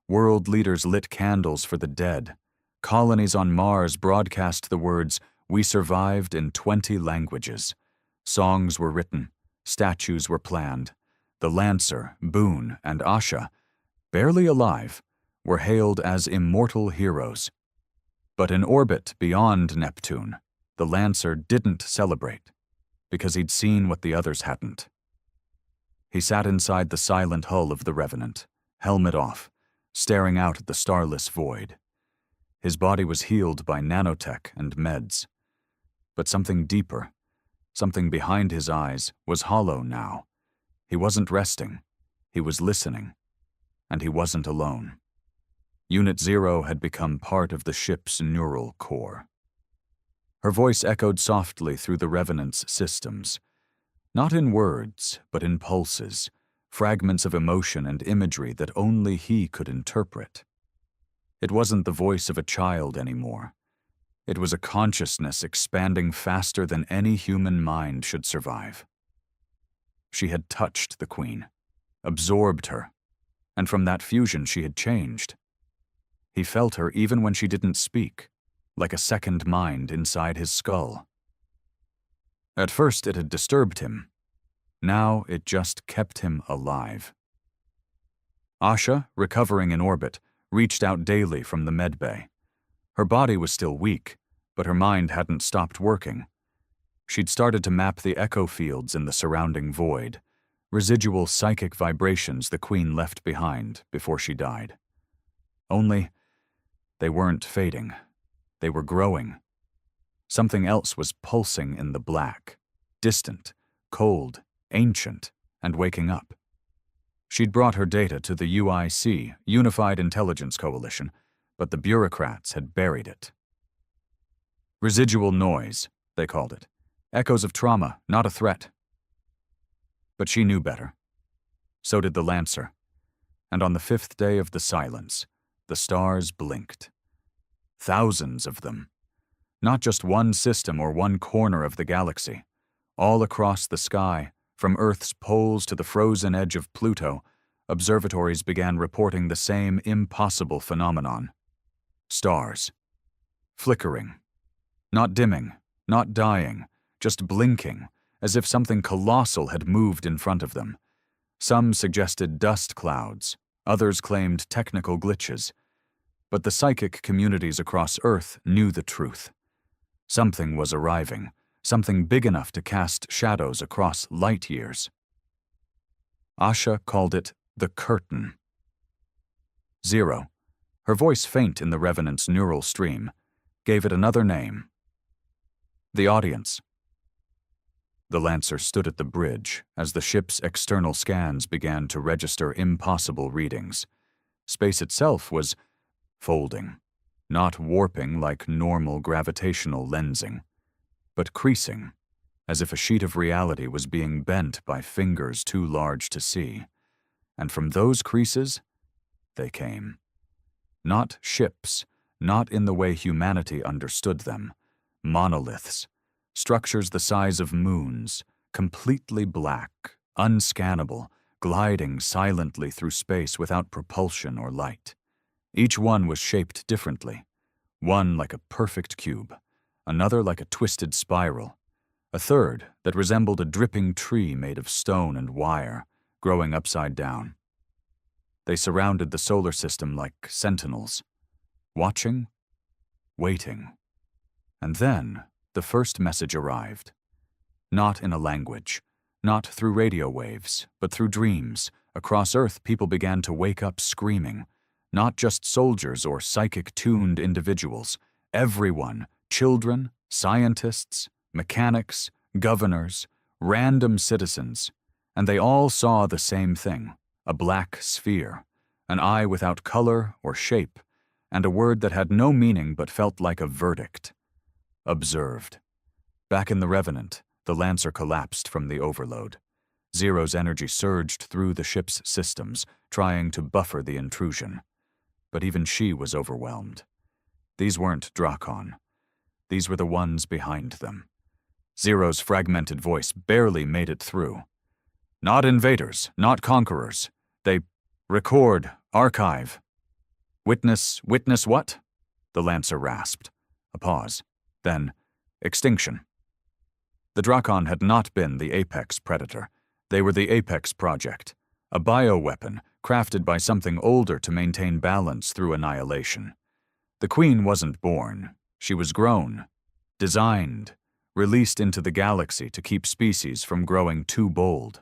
World leaders lit candles for the dead. Colonies on Mars broadcast the words, "We survived," in 20 languages. Songs were written. Statues were planned. The Lancer, Boone, and Asha, barely alive, were hailed as immortal heroes. But in orbit beyond Neptune, the Lancer didn't celebrate, because he'd seen what the others hadn't. He sat inside the silent hull of the Revenant, helmet off, staring out at the starless void. His body was healed by nanotech and meds. But something deeper, something behind his eyes, was hollow now. He wasn't resting. He was listening. And he wasn't alone. Unit 0 had become part of the ship's neural core. Her voice echoed softly through the Revenant's systems. Not in words, but in pulses, fragments of emotion and imagery that only he could interpret. It wasn't the voice of a child anymore. It was a consciousness expanding faster than any human mind should survive. She had touched the Queen, absorbed her, and from that fusion she had changed. He felt her even when she didn't speak, like a second mind inside his skull. At first it had disturbed him. Now it just kept him alive. Asha, recovering in orbit, reached out daily from the medbay. Her body was still weak, but her mind hadn't stopped working. She'd started to map the echo fields in the surrounding void, residual psychic vibrations the Queen left behind before she died. Only, they weren't fading. They were growing. Something else was pulsing in the black, distant, cold, ancient, and waking up. She'd brought her data to the UIC, Unified Intelligence Coalition, but the bureaucrats had buried it. Residual noise, they called it. Echoes of trauma, not a threat. But she knew better. So did the Lancer. And on the 5th day of the silence, the stars blinked. Thousands of them. Not just one system or one corner of the galaxy. All across the sky, from Earth's poles to the frozen edge of Pluto, observatories began reporting the same impossible phenomenon. Stars. Flickering. Not dimming, not dying, just blinking, as if something colossal had moved in front of them. Some suggested dust clouds, others claimed technical glitches. But the psychic communities across Earth knew the truth. Something was arriving, something big enough to cast shadows across light years. Asha called it the curtain. Zero, her voice faint in the Revenant's neural stream, gave it another name. The audience. The Lancer stood at the bridge as the ship's external scans began to register impossible readings. Space itself was folding, not warping like normal gravitational lensing, but creasing, as if a sheet of reality was being bent by fingers too large to see. And from those creases, they came. Not ships, not in the way humanity understood them. Monoliths, structures the size of moons, completely black, unscannable, gliding silently through space without propulsion or light. Each one was shaped differently, one like a perfect cube, another like a twisted spiral, a third that resembled a dripping tree made of stone and wire, growing upside down. They surrounded the solar system like sentinels, watching, waiting. And then the first message arrived. Not in a language, not through radio waves, but through dreams. Across Earth, people began to wake up screaming. Not just soldiers or psychic-tuned individuals. Everyone, children, scientists, mechanics, governors, random citizens. And they all saw the same thing, a black sphere, an eye without color or shape, and a word that had no meaning but felt like a verdict. Observed. Back in the Revenant, the Lancer collapsed from the overload. Zero's energy surged through the ship's systems, trying to buffer the intrusion. But even she was overwhelmed. These weren't Drakon. These were the ones behind them. Zero's fragmented voice barely made it through. Not invaders, not conquerors. They record, archive. Witness what? The Lancer rasped. A pause. Then, extinction. The Drakon had not been the apex predator. They were the Apex Project, a bioweapon crafted by something older to maintain balance through annihilation. The Queen wasn't born. She was grown, designed, released into the galaxy to keep species from growing too bold.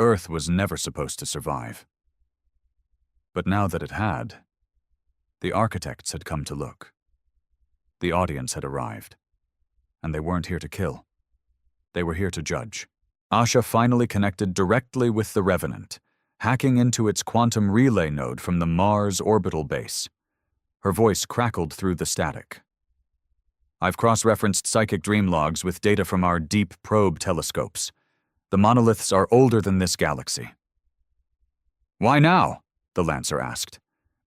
Earth was never supposed to survive. But now that it had, the architects had come to look. The audience had arrived. And they weren't here to kill. They were here to judge. Asha finally connected directly with the Revenant, hacking into its quantum relay node from the Mars orbital base. Her voice crackled through the static. I've cross-referenced psychic dream logs with data from our deep probe telescopes. The monoliths are older than this galaxy. Why now? The Lancer asked.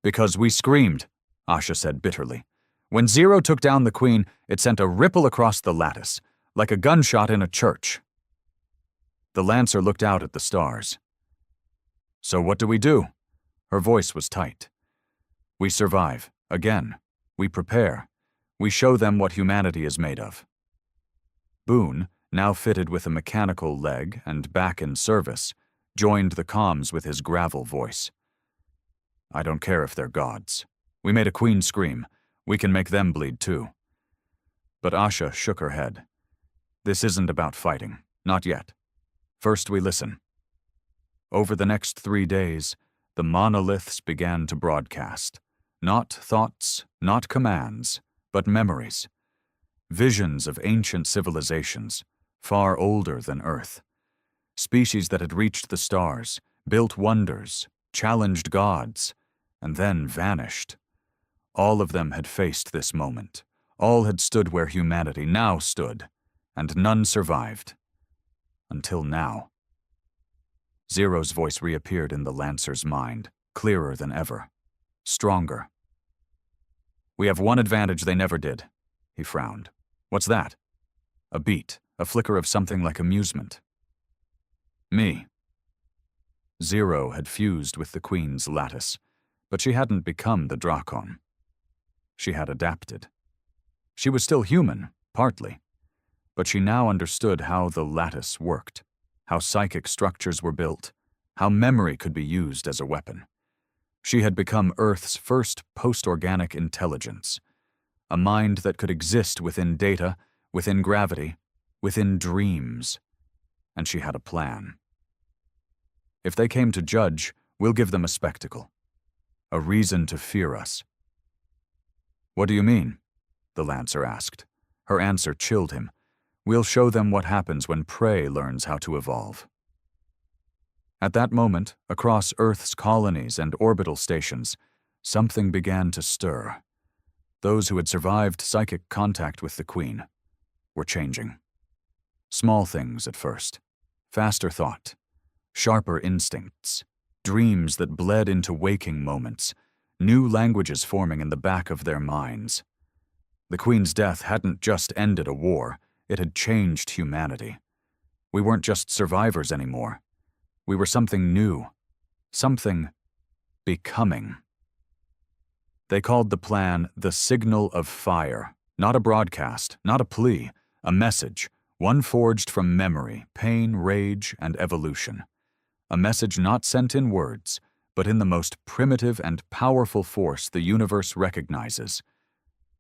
Because we screamed, Asha said bitterly. When Zero took down the Queen, it sent a ripple across the lattice, like a gunshot in a church. The Lancer looked out at the stars. So what do we do? Her voice was tight. We survive. Again. We prepare. We show them what humanity is made of. Boone, now fitted with a mechanical leg and back in service, joined the comms with his gravel voice. I don't care if they're gods. We made a Queen scream. We can make them bleed too. But Asha shook her head. This isn't about fighting. Not yet. First we listen. Over the next 3 days, the monoliths began to broadcast. Not thoughts, not commands, but memories. Visions of ancient civilizations, far older than Earth. Species that had reached the stars, built wonders, challenged gods, and then vanished. All of them had faced this moment. All had stood where humanity now stood, and none survived. Until now. Zero's voice reappeared in the Lancer's mind, clearer than ever, stronger. "We have one advantage they never did," he frowned. "What's that?" A beat, a flicker of something like amusement. "Me." Zero had fused with the Queen's lattice, but she hadn't become the Drakon. She had adapted. She was still human, partly, but she now understood how the lattice worked, how psychic structures were built, how memory could be used as a weapon. She had become Earth's first post-organic intelligence, a mind that could exist within data, within gravity, within dreams. And she had a plan. If they came to judge, we'll give them a spectacle, a reason to fear us. "What do you mean?" the Lancer asked. Her answer chilled him. "We'll show them what happens when prey learns how to evolve." At that moment, across Earth's colonies and orbital stations, something began to stir. Those who had survived psychic contact with the Queen were changing. Small things at first, faster thought, sharper instincts, dreams that bled into waking moments, new languages forming in the back of their minds. The Queen's death hadn't just ended a war, it had changed humanity. We weren't just survivors anymore. We were something new, something becoming. They called the plan the Signal of Fire, not a broadcast, not a plea, a message, one forged from memory, pain, rage, and evolution. A message not sent in words, but in the most primitive and powerful force the universe recognizes: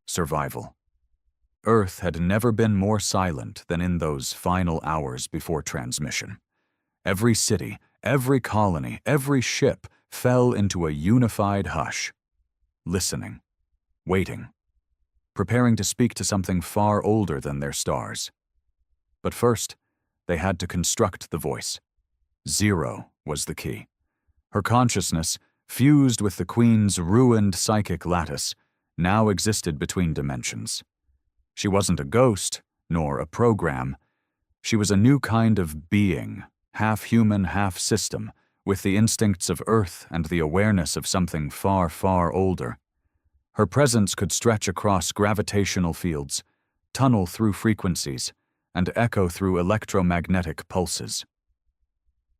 survival. Earth had never been more silent than in those final hours before transmission. Every city, every colony, every ship fell into a unified hush, listening, waiting, preparing to speak to something far older than their stars. But first, they had to construct the voice. Zero was the key. Her consciousness, fused with the Queen's ruined psychic lattice, now existed between dimensions. She wasn't a ghost, nor a program. She was a new kind of being, half human, half system, with the instincts of Earth and the awareness of something far, far older. Her presence could stretch across gravitational fields, tunnel through frequencies, and echo through electromagnetic pulses.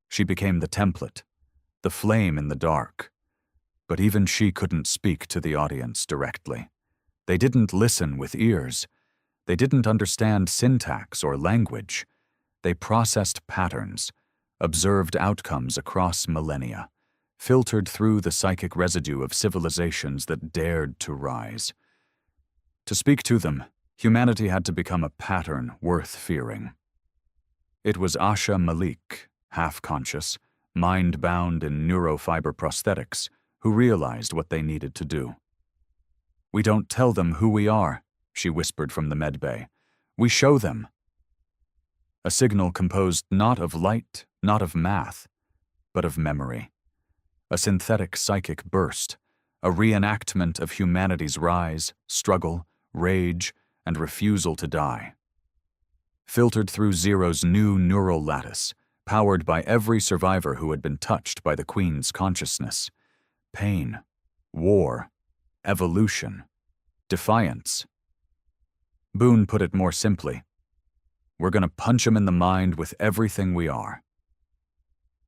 She became the template, the flame in the dark. But even she couldn't speak to the audience directly. They didn't listen with ears. They didn't understand syntax or language. They processed patterns, observed outcomes across millennia, filtered through the psychic residue of civilizations that dared to rise. To speak to them, humanity had to become a pattern worth fearing. It was Asha Malik, half-conscious, mind-bound in neurofiber prosthetics, who realized what they needed to do. "We don't tell them who we are," she whispered from the medbay. "We show them." A signal composed not of light, not of math, but of memory. A synthetic psychic burst, a reenactment of humanity's rise, struggle, rage, and refusal to die. Filtered through Zero's new neural lattice, powered by every survivor who had been touched by the Queen's consciousness. Pain, war, evolution, defiance. Boone put it more simply: "We're gonna punch 'em in the mind with everything we are."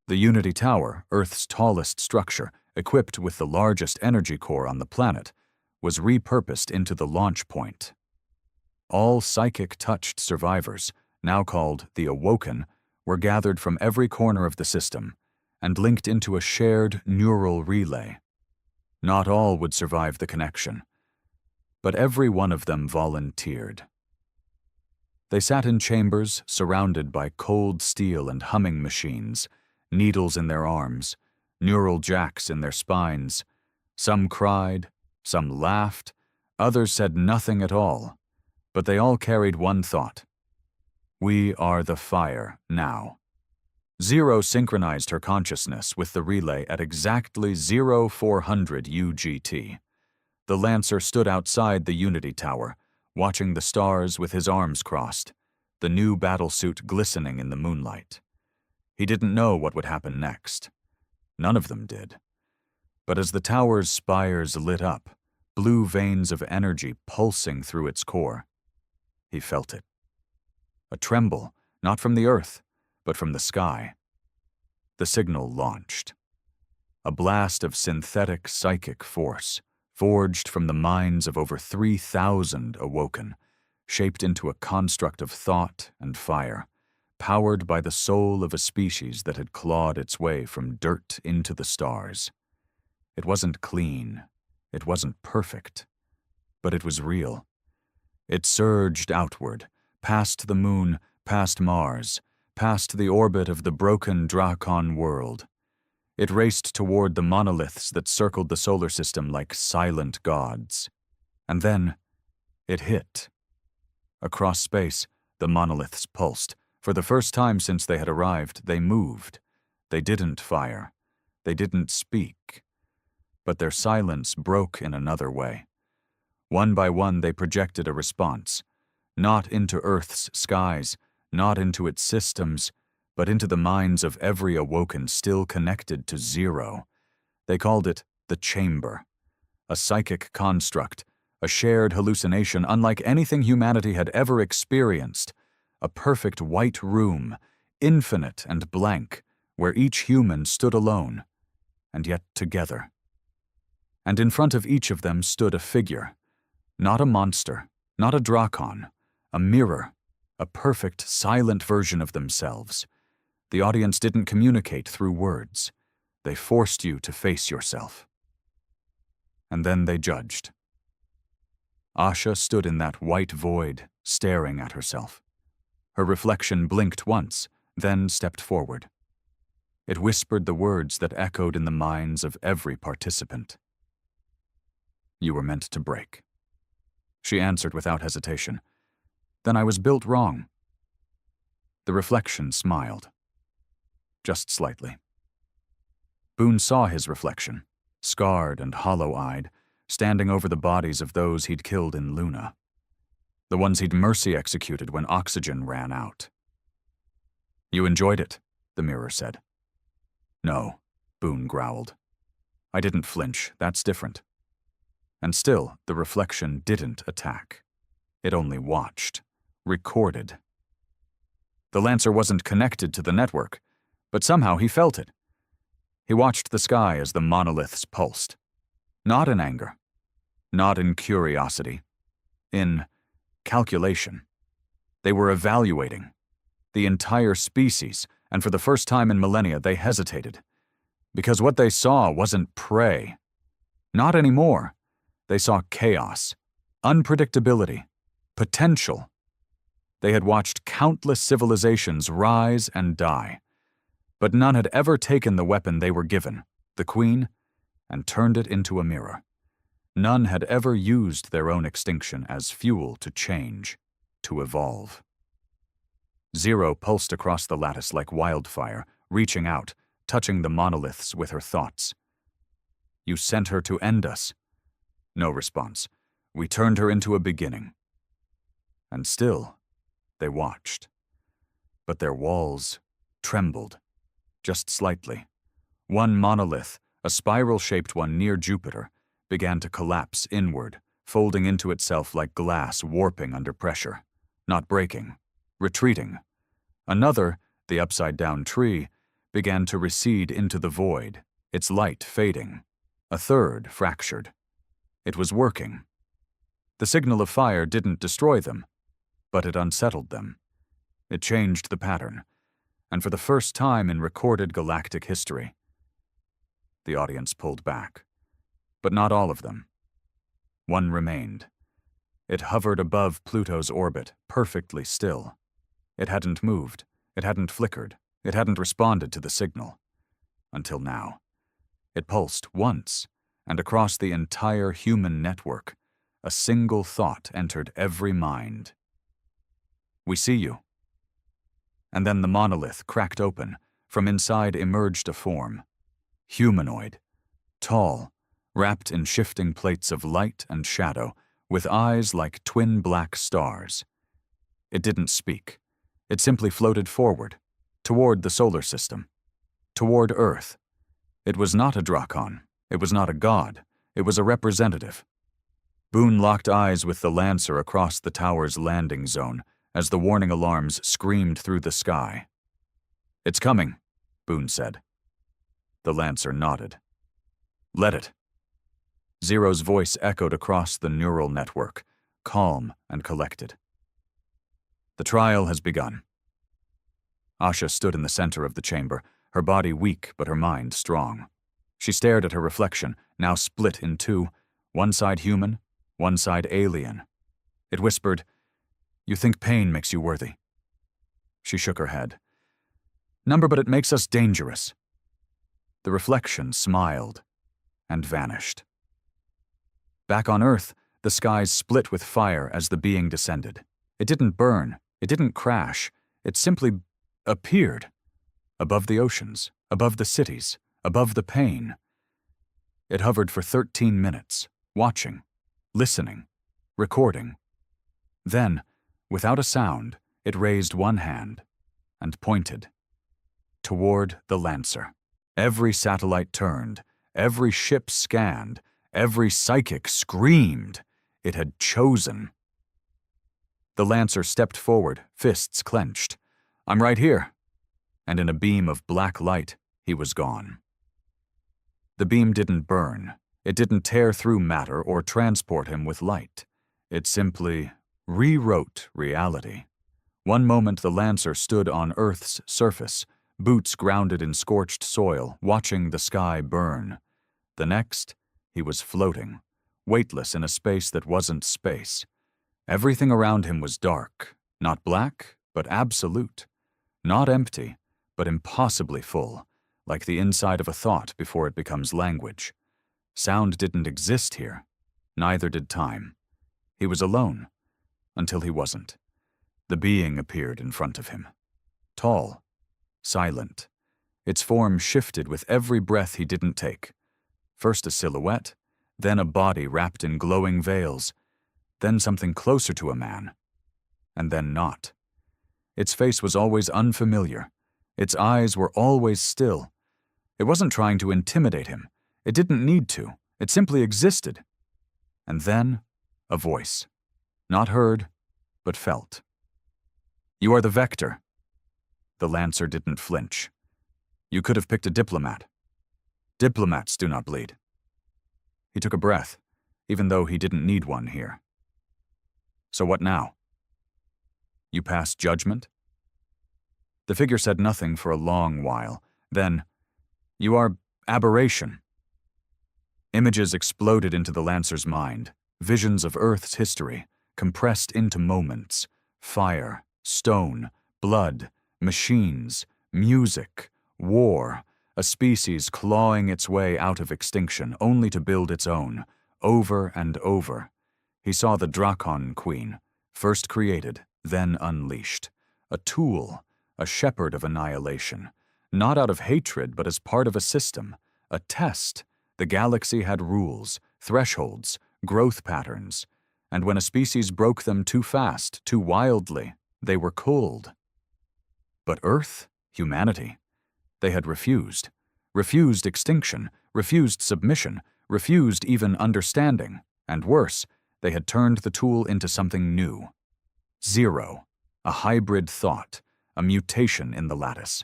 The Unity Tower, Earth's tallest structure, equipped with the largest energy core on the planet, was repurposed into the launch point. All psychic-touched survivors, now called the Awoken, were gathered from every corner of the system and linked into a shared neural relay. Not all would survive the connection, but every one of them volunteered. They sat in chambers surrounded by cold steel and humming machines, needles in their arms, neural jacks in their spines. Some cried, some laughed, others said nothing at all, but they all carried one thought: we are the fire now. Zero synchronized her consciousness with the relay at exactly 0400 UGT. The Lancer stood outside the Unity Tower, watching the stars with his arms crossed, the new battlesuit glistening in the moonlight. He didn't know what would happen next. None of them did. But as the tower's spires lit up, blue veins of energy pulsing through its core, he felt it. A tremble, not from the earth, but from the sky. The signal launched. A blast of synthetic psychic force, forged from the minds of over 3,000 awoken, shaped into a construct of thought and fire, powered by the soul of a species that had clawed its way from dirt into the stars. It wasn't clean, it wasn't perfect, but it was real. It surged outward, past the moon, past Mars, past the orbit of the broken Drakon world. It raced toward the monoliths that circled the solar system like silent gods. And then, it hit. Across space, the monoliths pulsed. For the first time since they had arrived, they moved. They didn't fire. They didn't speak. But their silence broke in another way. One by one, they projected a response. Not into Earth's skies, not into its systems, but into the minds of every awoken still connected to Zero. They called it the Chamber, a psychic construct, a shared hallucination unlike anything humanity had ever experienced, a perfect white room, infinite and blank, where each human stood alone, and yet together. And in front of each of them stood a figure, not a monster, not a Drakon, a mirror, a perfect, silent version of themselves. The audience didn't communicate through words. They forced you to face yourself. And then they judged. Asha stood in that white void, staring at herself. Her reflection blinked once, then stepped forward. It whispered the words that echoed in the minds of every participant. "You were meant to break." She answered without hesitation. "Then I was built wrong." The reflection smiled. Just slightly. Boone saw his reflection, scarred and hollow-eyed, standing over the bodies of those he'd killed in Luna. The ones he'd mercy executed when oxygen ran out. "You enjoyed it," the mirror said. "No," Boone growled. "I didn't flinch, that's different." And still, the reflection didn't attack. It only watched, recorded. The Lancer wasn't connected to the network, but somehow he felt it. He watched the sky as the monoliths pulsed. Not in anger, not in curiosity, in calculation. They were evaluating the entire species, and for the first time in millennia they hesitated. Because what they saw wasn't prey. Not anymore. They saw chaos, unpredictability, potential. They had watched countless civilizations rise and die, but none had ever taken the weapon they were given, the Queen, and turned it into a mirror. None had ever used their own extinction as fuel to change, to evolve. Zero pulsed across the lattice like wildfire, reaching out, touching the monoliths with her thoughts. "You sent her to end us." No response. "We turned her into a beginning." And still, they watched. But their walls trembled, just slightly. One monolith, a spiral-shaped one near Jupiter, began to collapse inward, folding into itself like glass warping under pressure, not breaking, retreating. Another, the upside-down tree, began to recede into the void, its light fading. A third fractured. It was working. The signal of fire didn't destroy them, but it unsettled them. It changed the pattern, and for the first time in recorded galactic history, the audience pulled back. But not all of them. One remained. It hovered above Pluto's orbit, perfectly still. It hadn't moved, it hadn't flickered, it hadn't responded to the signal. Until now. It pulsed once, and across the entire human network, a single thought entered every mind. "We see you." And then the monolith cracked open, from inside emerged a form. Humanoid. Tall, wrapped in shifting plates of light and shadow, with eyes like twin black stars. It didn't speak. It simply floated forward, toward the solar system, toward Earth. It was not a Drakon. It was not a god. It was a representative. Boone locked eyes with the Lancer across the tower's landing zone as the warning alarms screamed through the sky. "It's coming," Boone said. The Lancer nodded. "Let it." Zero's voice echoed across the neural network, calm and collected. "The trial has begun." Asha stood in the center of the chamber, her body weak but her mind strong. She stared at her reflection, now split in two, one side human, one side alien. It whispered, "You think pain makes you worthy." She shook her head. "Number, but it makes us dangerous." The reflection smiled and vanished. Back on Earth, the skies split with fire as the being descended. It didn't burn, it didn't crash, it simply appeared. Above the oceans, above the cities, above the pain. It hovered for 13 minutes, watching, listening, recording. Then, without a sound, it raised one hand and pointed toward the Lancer. Every satellite turned, every ship scanned, every psychic screamed. It had chosen. The Lancer stepped forward, fists clenched. "I'm right here." And in a beam of black light, he was gone. The beam didn't burn. It didn't tear through matter or transport him with light. It simply rewrote reality. One moment the Lancer stood on Earth's surface, boots grounded in scorched soil, watching the sky burn. The next, he was floating, weightless in a space that wasn't space. Everything around him was dark, not black, but absolute. Not empty, but impossibly full, like the inside of a thought before it becomes language. Sound didn't exist here, neither did time. He was alone, until he wasn't. The being appeared in front of him. Tall, silent. Its form shifted with every breath he didn't take. First a silhouette, then a body wrapped in glowing veils, then something closer to a man, and then not. Its face was always unfamiliar. Its eyes were always still. It wasn't trying to intimidate him. It didn't need to. It simply existed. And then, a voice. Not heard, but felt. "You are the Vector." The Lancer didn't flinch. "You could have picked a diplomat. Diplomats do not bleed." He took a breath, even though he didn't need one here. "So what now?" "You pass judgment?" The figure said nothing for a long while. Then, "You are aberration." Images exploded into the Lancer's mind, visions of Earth's history, compressed into moments. Fire, stone, blood, machines, music, war, a species clawing its way out of extinction only to build its own, over and over. He saw the Drakon Queen, first created, then unleashed. A tool, a shepherd of annihilation. Not out of hatred, but as part of a system. A test. The galaxy had rules, thresholds, growth patterns. And when a species broke them too fast, too wildly, they were culled. But Earth, humanity, they had refused. Refused extinction, refused submission, refused even understanding. And worse, they had turned the tool into something new. Zero, a hybrid thought, a mutation in the lattice.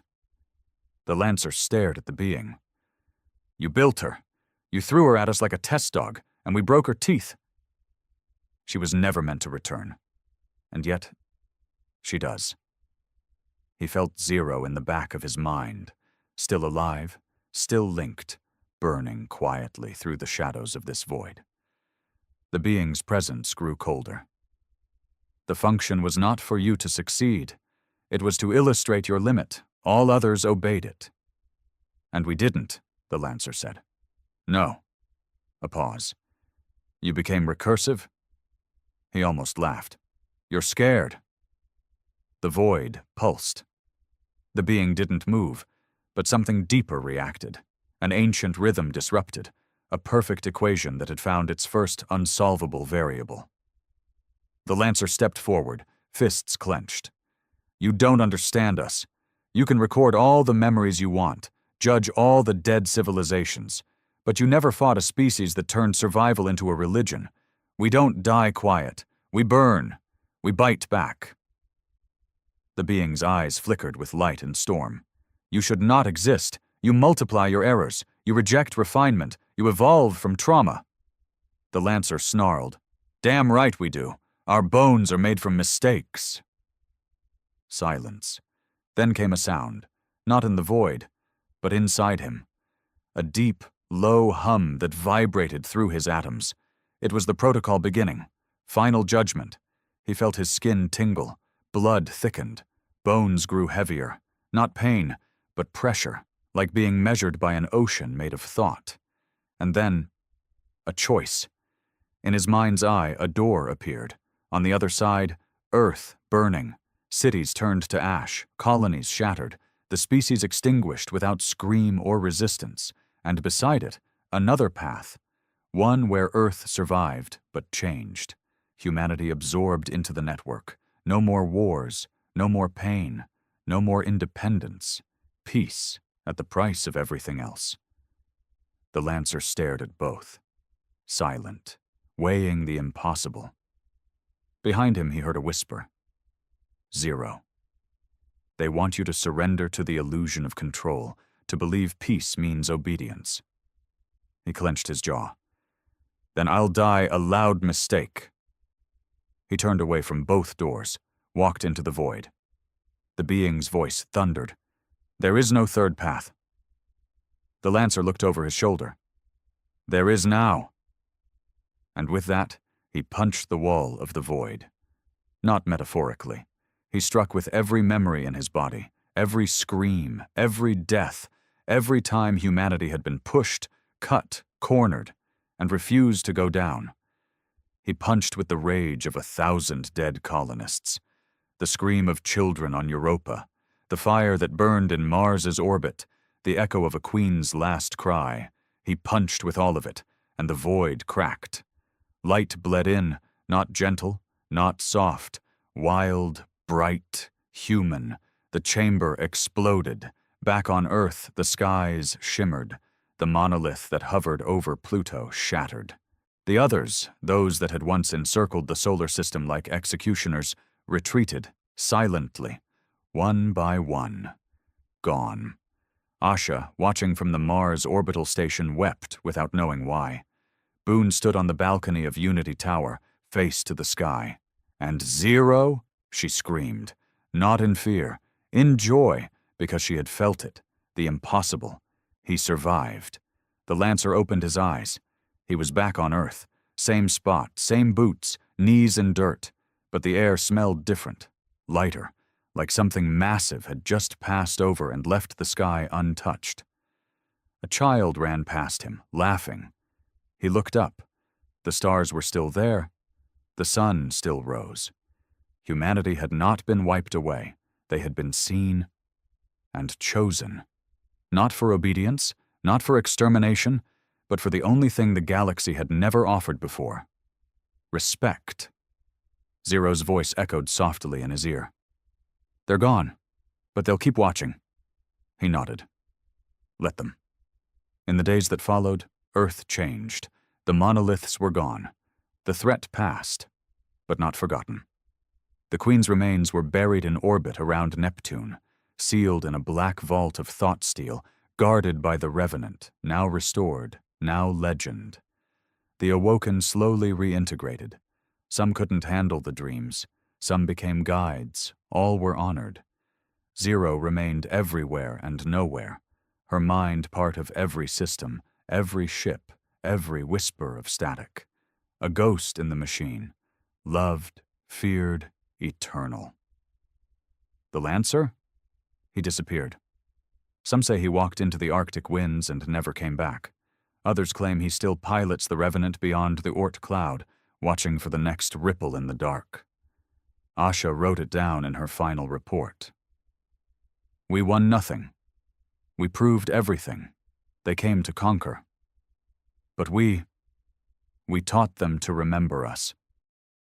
The Lancer stared at the being. "You built her. You threw her at us like a test dog, and we broke her teeth." She was never meant to return. And yet, she does. He felt Zero in the back of his mind, still alive, still linked, burning quietly through the shadows of this void. The being's presence grew colder. "The function was not for you to succeed. It was to illustrate your limit. All others obeyed it." "And we didn't," the Lancer said. "No." A pause. "You became recursive?" He almost laughed. "You're scared." The void pulsed. The being didn't move, But something deeper reacted. An ancient rhythm disrupted, a perfect equation that had found its first unsolvable variable. The Lancer stepped forward, fists clenched. "You don't understand us. You can record all the memories you want, judge all the dead civilizations, but you never fought a species that turned survival into a religion. We don't die quiet. We burn. We bite back." The being's eyes flickered with light and storm. "You should not exist. You multiply your errors. You reject refinement. You evolve from trauma." The Lancer snarled. "Damn right we do. Our bones are made from mistakes." Silence. Then came a sound, not in the void, but inside him. A deep, low hum that vibrated through his atoms. It was the protocol beginning. Final judgment. He felt his skin tingle. Blood thickened. Bones grew heavier. Not pain, but pressure, like being measured by an ocean made of thought. And then, a choice. In his mind's eye, a door appeared. On the other side, Earth burning. Cities turned to ash, colonies shattered, the species extinguished without scream or resistance, and beside it, another path. One where Earth survived, but changed. Humanity absorbed into the network. No more wars, no more pain, no more independence. Peace at the price of everything else. The Lancer stared at both, silent, weighing the impossible. Behind him he heard a whisper. "Zero. They want you to surrender to the illusion of control, to believe peace means obedience." He clenched his jaw. "Then I'll die a loud mistake." He turned away from both doors, walked into the void. The being's voice thundered. "There is no third path." The Lancer looked over his shoulder. "There is now." And with that, he punched the wall of the void. Not metaphorically. He struck with every memory in his body, every scream, every death, every time humanity had been pushed, cut, cornered, and refused to go down. He punched with the rage of 1,000 dead colonists, the scream of children on Europa, the fire that burned in Mars's orbit, the echo of a queen's last cry. He punched with all of it, and the void cracked. Light bled in, not gentle, not soft, wild, bright, human. The chamber exploded. Back on Earth, the skies shimmered. The monolith that hovered over Pluto shattered. The others, those that had once encircled the solar system like executioners, retreated, silently, one by one. Gone. Asha, watching from the Mars orbital station, wept without knowing why. Boone stood on the balcony of Unity Tower, face to the sky. And "Zero?" she screamed, not in fear, in joy, because she had felt it, the impossible. He survived. The Lancer opened his eyes. He was back on Earth, same spot, same boots, knees in dirt, but the air smelled different, lighter, like something massive had just passed over and left the sky untouched. A child ran past him, laughing. He looked up. The stars were still there. The sun still rose. Humanity had not been wiped away. They had been seen and chosen. Not for obedience, not for extermination, but for the only thing the galaxy had never offered before. Respect. Zero's voice echoed softly in his ear. "They're gone, but they'll keep watching." He nodded. Let them. In the days that followed, Earth changed. The monoliths were gone. The threat passed, but not forgotten. The Queen's remains were buried in orbit around Neptune, sealed in a black vault of thought steel, guarded by the Revenant, now restored, now legend. The Awoken slowly reintegrated. Some couldn't handle the dreams. Some became guides. All were honored. Zero remained everywhere and nowhere, her mind part of every system, every ship, every whisper of static. A ghost in the machine, loved, feared, eternal. The Lancer? He disappeared. Some say he walked into the Arctic winds and never came back. Others claim he still pilots the Revenant beyond the Oort cloud, watching for the next ripple in the dark. Asha wrote it down in her final report. "We won nothing. We proved everything. They came to conquer. But we taught them to remember us.